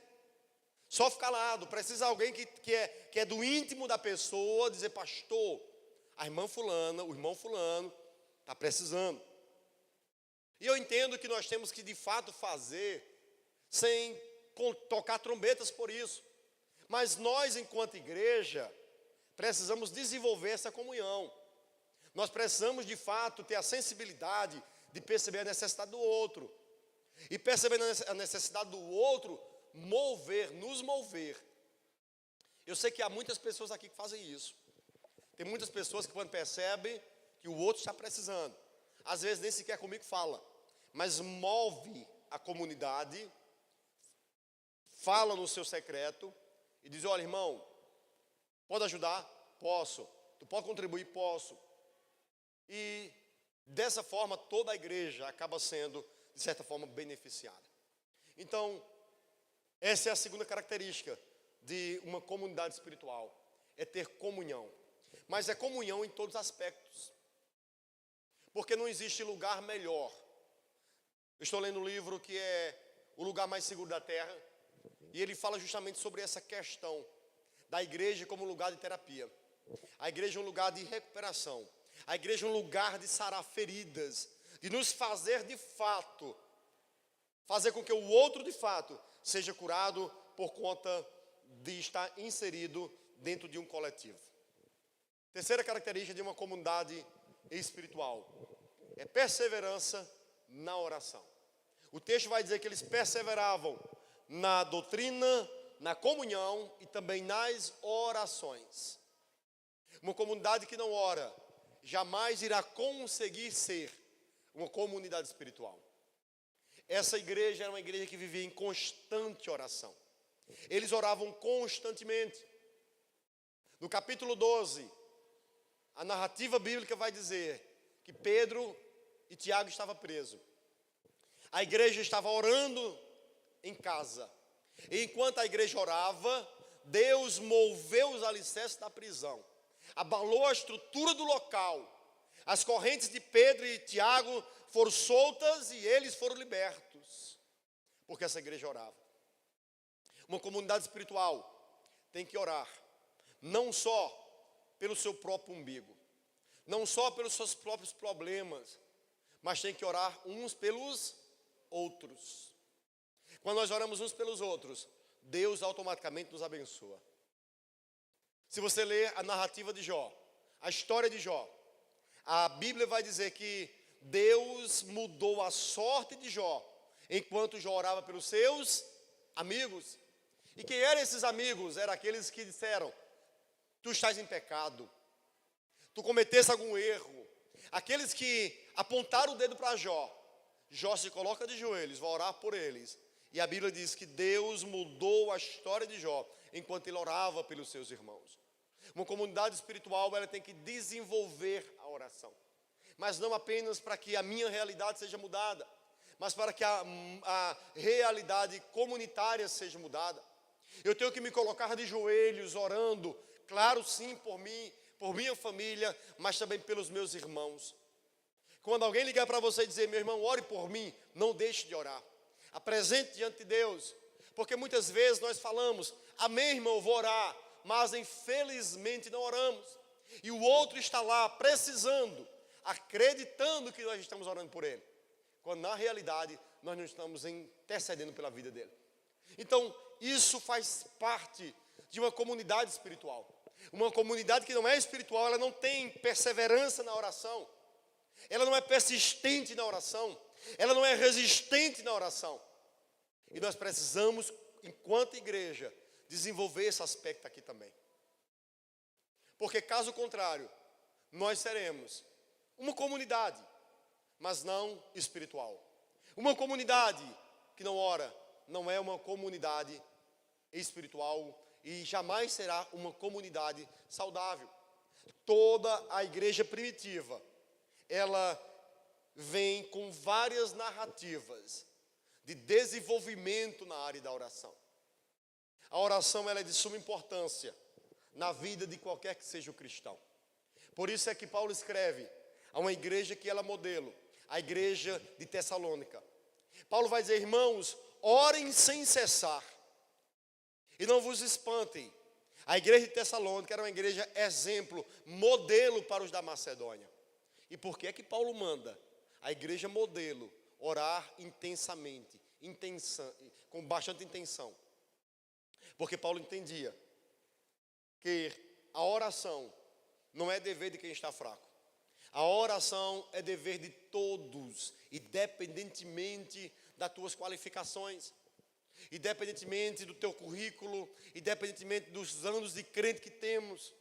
Só fica calado. Precisa alguém que é do íntimo da pessoa, dizer: pastor, a irmã fulana, o irmão fulano está precisando. E eu entendo que nós temos que de fato fazer sem tocar trombetas por isso. Mas nós, enquanto igreja, precisamos desenvolver essa comunhão. Nós precisamos de fato ter a sensibilidade de perceber a necessidade do outro. E percebendo a necessidade do outro, nos mover. Eu sei que há muitas pessoas aqui que fazem isso. Tem muitas pessoas que quando percebem que o outro está precisando, às vezes nem sequer comigo fala, mas move a comunidade, fala no seu secreto e diz: olha, irmão, pode ajudar? Posso. Tu pode contribuir? Posso. E dessa forma toda a igreja acaba sendo, de certa forma, beneficiada. Então, essa é a segunda característica de uma comunidade espiritual, é ter comunhão. Mas é comunhão em todos os aspectos, porque não existe lugar melhor. Eu estou lendo um livro que é O Lugar Mais Seguro da Terra, e ele fala justamente sobre essa questão da igreja como lugar de terapia. A igreja é um lugar de recuperação. A igreja é um lugar de sarar feridas, de nos fazer de fato, fazer com que o outro de fato seja curado por conta de estar inserido dentro de um coletivo. Terceira característica de uma comunidade espiritual é perseverança na oração. O texto vai dizer que eles perseveravam na doutrina, na comunhão e também nas orações. Uma comunidade que não ora jamais irá conseguir ser uma comunidade espiritual. Essa igreja era uma igreja que vivia em constante oração. Eles oravam constantemente. No capítulo 12, a narrativa bíblica vai dizer que Pedro e Tiago estavam presos. A igreja estava orando em casa. E enquanto a igreja orava, Deus moveu os alicerces da prisão. Abalou a estrutura do local. As correntes de Pedro e Tiago foram soltas e eles foram libertos. Porque essa igreja orava. Uma comunidade espiritual tem que orar. Não só pelo seu próprio umbigo. Não só pelos seus próprios problemas. Mas tem que orar uns pelos outros. Quando nós oramos uns pelos outros, Deus automaticamente nos abençoa. Se você ler a narrativa de Jó, a história de Jó, a Bíblia vai dizer que Deus mudou a sorte de Jó, enquanto Jó orava pelos seus amigos. E quem eram esses amigos? Eram aqueles que disseram: tu estás em pecado, tu cometeste algum erro. Aqueles que apontaram o dedo para Jó. Jó se coloca de joelhos, vai orar por eles. E a Bíblia diz que Deus mudou a história de Jó, enquanto ele orava pelos seus irmãos. Uma comunidade espiritual, ela tem que desenvolver a oração. Mas não apenas para que a minha realidade seja mudada, mas para que a realidade comunitária seja mudada. Eu tenho que me colocar de joelhos, orando, claro sim, por mim, por minha família, mas também pelos meus irmãos. Quando alguém ligar para você e dizer: meu irmão, ore por mim, não deixe de orar. Apresente diante de Deus, porque muitas vezes nós falamos: amém, irmão, eu vou orar, mas infelizmente não oramos. E o outro está lá precisando, acreditando que nós estamos orando por ele, quando na realidade nós não estamos intercedendo pela vida dele. Então, isso faz parte de uma comunidade espiritual. Uma comunidade que não é espiritual, ela não tem perseverança na oração. Ela não é persistente na oração. Ela não é resistente na oração. E nós precisamos, enquanto igreja, desenvolver esse aspecto aqui também. Porque caso contrário, nós seremos uma comunidade, mas não espiritual. Uma comunidade que não ora, não é uma comunidade espiritual e jamais será uma comunidade saudável. Toda a igreja primitiva, ela vem com várias narrativas de desenvolvimento na área da oração. A oração, ela é de suma importância na vida de qualquer que seja o cristão. Por isso é que Paulo escreve a uma igreja que ela é modelo, a igreja de Tessalônica. Paulo vai dizer: irmãos, orem sem cessar e não vos espantem. A igreja de Tessalônica era uma igreja exemplo, modelo para os da Macedônia. E por que é que Paulo manda a igreja modelo orar intensamente, com bastante intenção? Porque Paulo entendia que a oração não é dever de quem está fraco. A oração é dever de todos, independentemente das tuas qualificações, independentemente do teu currículo, independentemente dos anos de crente que temos.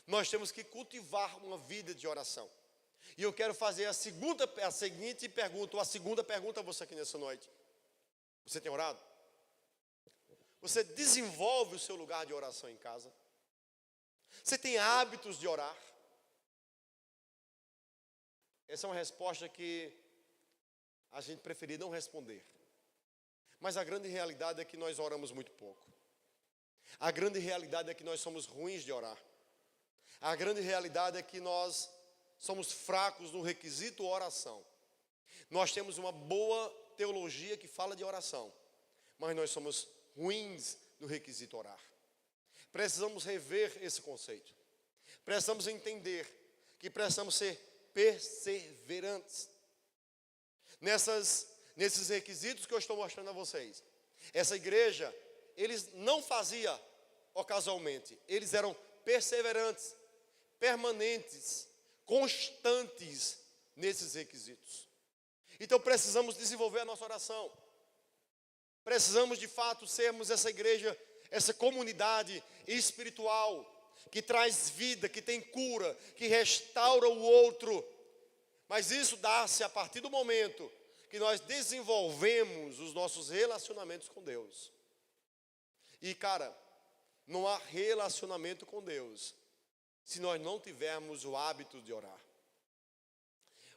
Nós temos que cultivar uma vida de oração. E eu quero fazer a seguinte pergunta, ou a segunda pergunta a você aqui nessa noite. Você tem orado? Você desenvolve o seu lugar de oração em casa? Você tem hábitos de orar? Essa é uma resposta que a gente preferia não responder. Mas a grande realidade é que nós oramos muito pouco. A grande realidade é que nós somos ruins de orar. A grande realidade é que nós somos fracos no requisito oração. Nós temos uma boa teologia que fala de oração, mas nós somos ruins no requisito orar. Precisamos rever esse conceito. Precisamos entender que precisamos ser perseverantes nesses requisitos que eu estou mostrando a vocês. Essa igreja, eles não faziam ocasionalmente, eles eram perseverantes, permanentes, constantes nesses requisitos. Então precisamos desenvolver a nossa oração. Precisamos de fato sermos essa igreja essa comunidade espiritual que traz vida, que tem cura, que restaura o outro. Mas isso dá-se a partir do momento que nós desenvolvemos os nossos relacionamentos com Deus. E, cara, não há relacionamento com Deus se nós não tivermos o hábito de orar.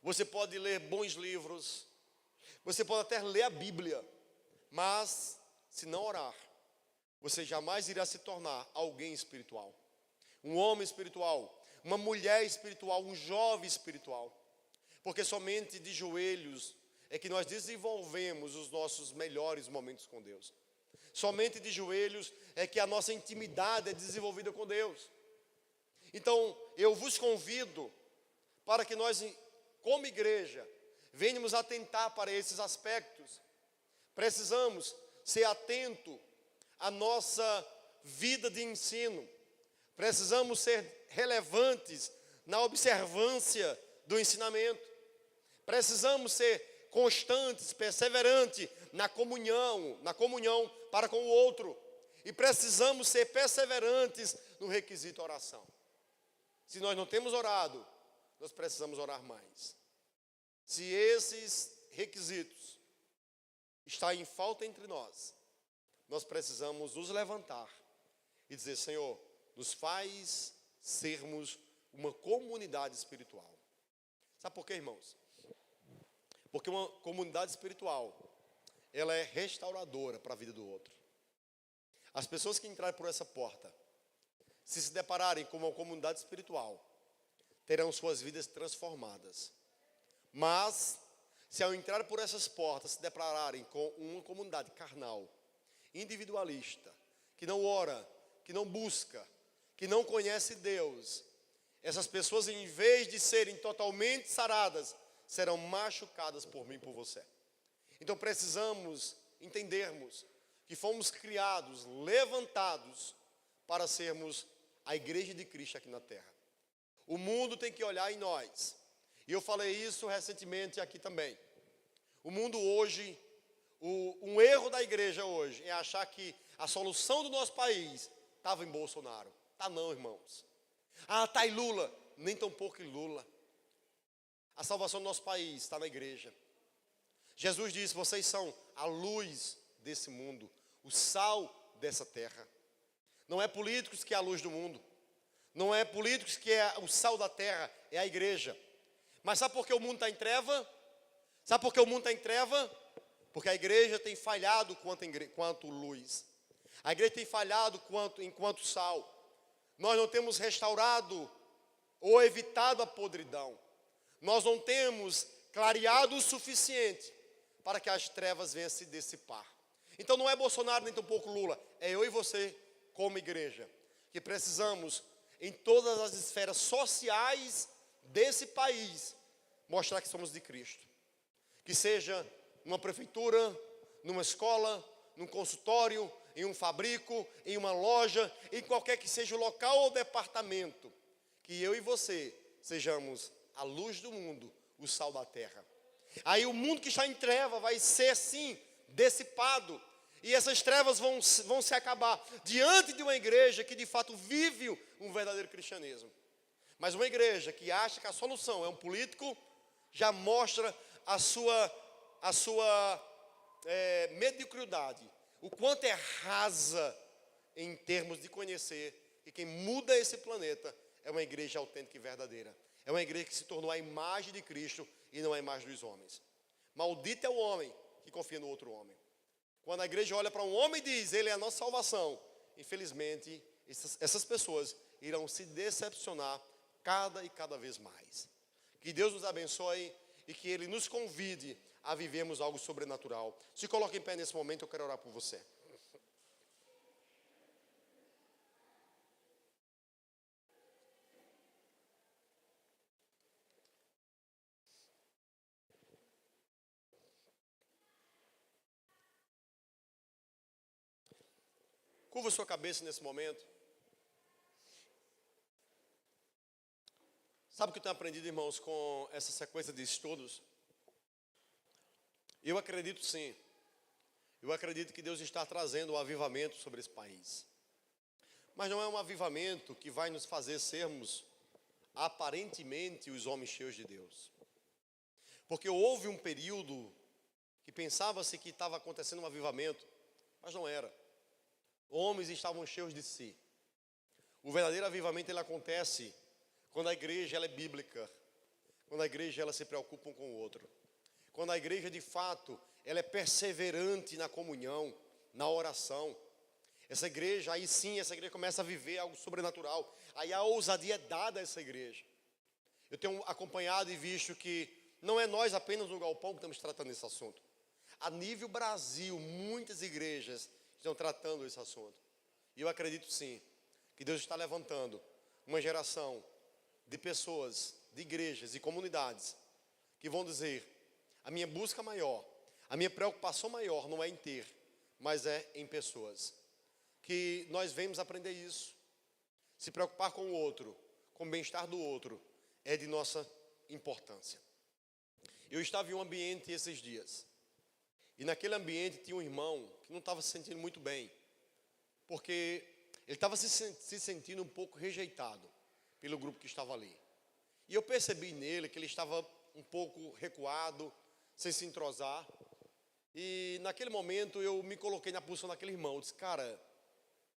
Você pode ler bons livros, você pode até ler a Bíblia, mas se não orar, você jamais irá se tornar alguém espiritual. Um homem espiritual, uma mulher espiritual, um jovem espiritual. Porque somente de joelhos é que nós desenvolvemos os nossos melhores momentos com Deus. Somente de joelhos é que a nossa intimidade é desenvolvida com Deus. Então, eu vos convido para que nós, como igreja, venhamos atentar para esses aspectos. Precisamos ser atentos à nossa vida de ensino. Precisamos ser relevantes na observância do ensinamento. Precisamos ser constantes, perseverantes na comunhão para com o outro. E precisamos ser perseverantes no requisito oração. Se nós não temos orado, nós precisamos orar mais. Se esses requisitos estão em falta entre nós, nós precisamos nos levantar e dizer: Senhor, nos faz sermos uma comunidade espiritual. Sabe por quê, irmãos? Porque uma comunidade espiritual, ela é restauradora para a vida do outro. As pessoas que entrarem por essa porta, se depararem com uma comunidade espiritual, terão suas vidas transformadas. Mas, se ao entrar por essas portas, se depararem com uma comunidade carnal, individualista, que não ora, que não busca, que não conhece Deus, essas pessoas, em vez de serem totalmente saradas, serão machucadas por mim e por você. Então precisamos entendermos que fomos criados, levantados para sermos a igreja de Cristo aqui na terra. O mundo tem que olhar em nós. E eu falei isso recentemente aqui também. O mundo hoje, um erro da igreja hoje é achar que a solução do nosso país estava em Bolsonaro. Tá não, irmãos. Ah, tá em Lula. Nem tão pouco em Lula. A salvação do nosso país está na igreja. Jesus disse: vocês são a luz desse mundo, o sal dessa terra. Não é políticos que é a luz do mundo. Não é políticos que é o sal da terra, é a igreja. Mas sabe por que o mundo está em treva? Sabe por que o mundo está em treva? Porque a igreja tem falhado quanto luz. A igreja tem falhado enquanto sal. Nós não temos restaurado ou evitado a podridão. Nós não temos clareado o suficiente para que as trevas venham a se dissipar. Então não é Bolsonaro nem tampouco Lula, é eu e você como igreja, que precisamos em todas as esferas sociais desse país mostrar que somos de Cristo. Que seja numa prefeitura, numa escola, num consultório, em um fabrico, em uma loja, em qualquer que seja o local ou departamento, que eu e você sejamos a luz do mundo, o sal da terra. Aí o mundo que está em treva vai ser assim, dissipado. E essas trevas vão se acabar diante de uma igreja que de fato vive um verdadeiro cristianismo. Mas uma igreja que acha que a solução é um político, já mostra a sua mediocridade. O quanto é rasa em termos de conhecer que quem muda esse planeta é uma igreja autêntica e verdadeira. É uma igreja que se tornou a imagem de Cristo e não a imagem dos homens. Maldito é o homem que confia no outro homem. Quando a igreja olha para um homem e diz: ele é a nossa salvação, infelizmente, essas pessoas irão se decepcionar cada vez mais. Que Deus nos abençoe e que Ele nos convide a vivermos algo sobrenatural. Se coloque em pé nesse momento, eu quero orar por você. Curva sua cabeça nesse momento. Sabe o que eu tenho aprendido, irmãos, com essa sequência de estudos? Eu acredito sim Eu acredito que Deus está trazendo um avivamento sobre esse país. Mas não é um avivamento que vai nos fazer sermos aparentemente os homens cheios de Deus. Porque houve um período que pensava-se que estava acontecendo um avivamento, mas não era. Homens estavam cheios de si. O verdadeiro avivamento ele acontece quando a igreja ela é bíblica, quando a igreja ela se preocupa um com o outro, quando a igreja de fato ela é perseverante na comunhão, na oração. Essa igreja, aí sim, essa igreja começa a viver algo sobrenatural. Aí a ousadia é dada a essa igreja. Eu tenho acompanhado e visto que não é nós apenas no Galpão que estamos tratando esse assunto. A nível Brasil, muitas igrejas estão tratando esse assunto. E eu acredito sim, que Deus está levantando uma geração de pessoas, de igrejas e comunidades que vão dizer: a minha busca maior, a minha preocupação maior não é em ter, mas é em pessoas. Que nós vemos aprender isso. Se preocupar com o outro, com o bem-estar do outro, é de nossa importância. Eu estava em um ambiente esses dias, e naquele ambiente tinha um irmão que não estava se sentindo muito bem, porque ele estava se sentindo um pouco rejeitado pelo grupo que estava ali. E eu percebi nele que ele estava um pouco recuado, sem se entrosar. E naquele momento eu me coloquei na posição daquele irmão. Eu disse: cara,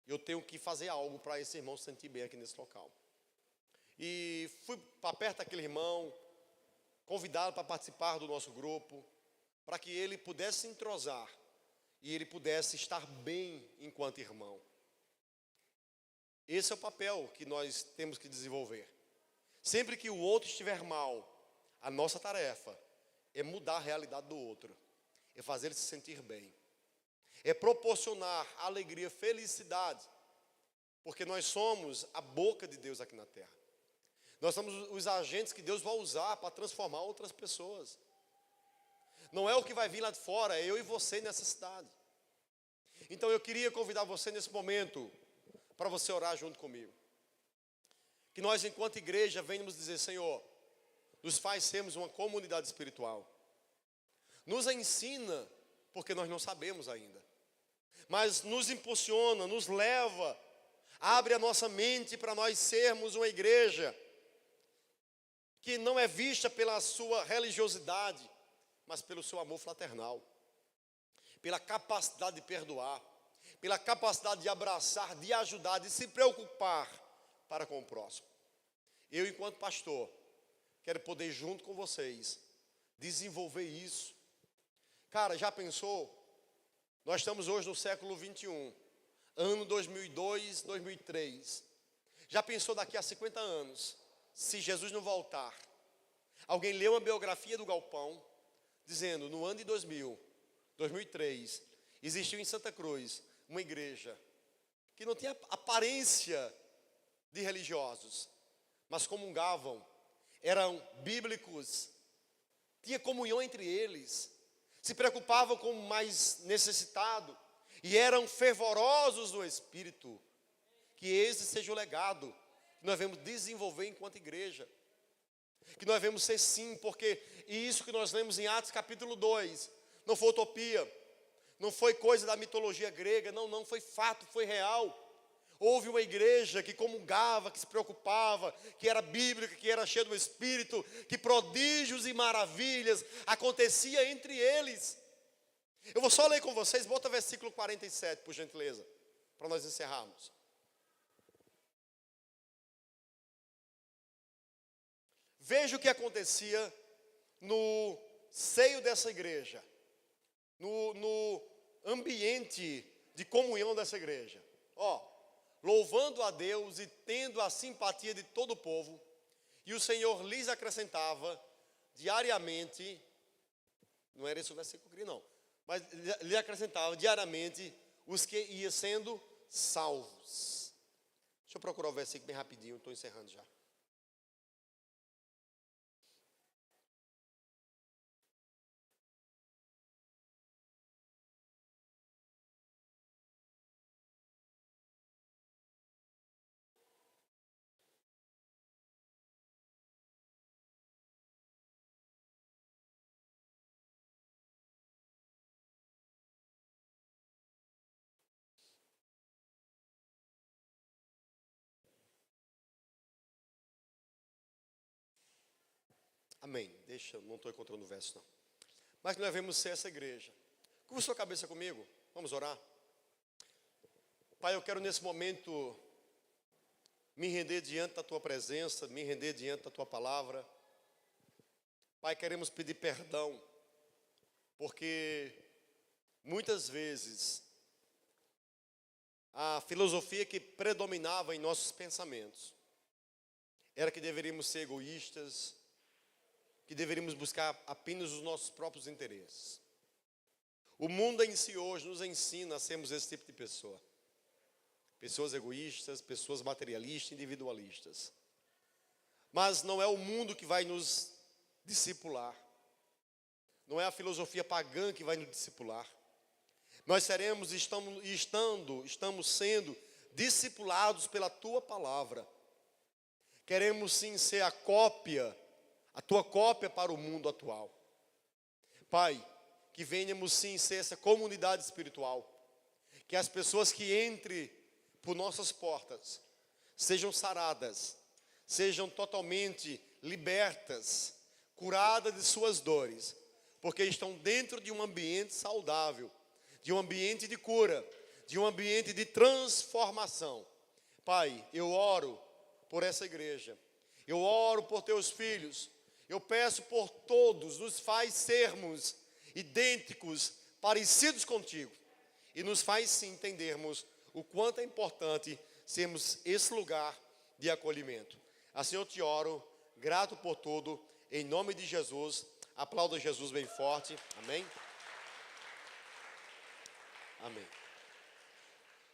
eu tenho que fazer algo para esse irmão se sentir bem aqui nesse local. E fui para perto daquele irmão, convidado para participar do nosso grupo, para que ele pudesse se entrosar e ele pudesse estar bem enquanto irmão. Esse é o papel que nós temos que desenvolver. Sempre que o outro estiver mal, a nossa tarefa é mudar a realidade do outro, é fazer ele se sentir bem, é proporcionar alegria, felicidade, porque nós somos a boca de Deus aqui na terra. Nós somos os agentes que Deus vai usar para transformar outras pessoas. Não é o que vai vir lá de fora, é eu e você nessa cidade. Então eu queria convidar você nesse momento para você orar junto comigo. Que nós, enquanto igreja, venhamos dizer: Senhor, nos faz sermos uma comunidade espiritual. Nos ensina, porque nós não sabemos ainda. Mas nos impulsiona, nos leva, abre a nossa mente para nós sermos uma igreja que não é vista pela sua religiosidade, mas pelo seu amor fraternal, pela capacidade de perdoar, pela capacidade de abraçar, de ajudar, de se preocupar para com o próximo. Eu, enquanto pastor, quero poder, junto com vocês, desenvolver isso. Cara, já pensou? Nós estamos hoje no século 21, ano 2002, 2003. Já pensou daqui a 50 anos, se Jesus não voltar? Alguém leu uma biografia do Galpão, dizendo: no ano de 2000, 2003, existiu em Santa Cruz uma igreja que não tinha aparência de religiosos, mas comungavam, eram bíblicos, tinha comunhão entre eles, se preocupavam com o mais necessitado e eram fervorosos no Espírito. Que esse seja o legado que nós devemos desenvolver enquanto igreja, que nós devemos ser sim, porque isso que nós lemos em Atos capítulo 2, não foi utopia, não foi coisa da mitologia grega, não, foi fato, foi real. Houve uma igreja que comungava, que se preocupava, que era bíblica, que era cheia do Espírito, que prodígios e maravilhas acontecia entre eles. Eu vou só ler com vocês, bota o versículo 47, por gentileza, para nós encerrarmos. Veja o que acontecia no seio dessa igreja, no ambiente de comunhão dessa igreja. Louvando a Deus e tendo a simpatia de todo o povo, e o Senhor lhes acrescentava diariamente, não era esse o versículo que eu queria não, mas lhe acrescentava diariamente os que iam sendo salvos. Deixa eu procurar o versículo bem rapidinho, estou encerrando já. Amém. Deixa, não estou encontrando o verso não. Mas nós devemos ser essa igreja. Curva sua cabeça comigo. Vamos orar. Pai, eu quero nesse momento me render diante da Tua presença, me render diante da Tua palavra. Pai, queremos pedir perdão, porque muitas vezes a filosofia que predominava em nossos pensamentos era que deveríamos ser egoístas, que deveríamos buscar apenas os nossos próprios interesses. O mundo em si hoje nos ensina a sermos esse tipo de pessoa. Pessoas egoístas, pessoas materialistas, individualistas. Mas não é o mundo que vai nos discipular. Não é a filosofia pagã que vai nos discipular. Nós seremos, estamos sendo discipulados pela Tua palavra. Queremos sim ser a Tua cópia para o mundo atual. Pai, que venhamos sim ser essa comunidade espiritual. Que as pessoas que entrem por nossas portas sejam saradas, sejam totalmente libertas, curadas de suas dores, porque estão dentro de um ambiente saudável, de um ambiente de cura, de um ambiente de transformação. Pai, eu oro por essa igreja, eu oro por Teus filhos, eu peço por todos, nos faz sermos idênticos, parecidos contigo, e nos faz sim entendermos o quanto é importante sermos esse lugar de acolhimento. Assim eu te oro, grato por tudo, em nome de Jesus. Aplauda Jesus bem forte. Amém? Amém.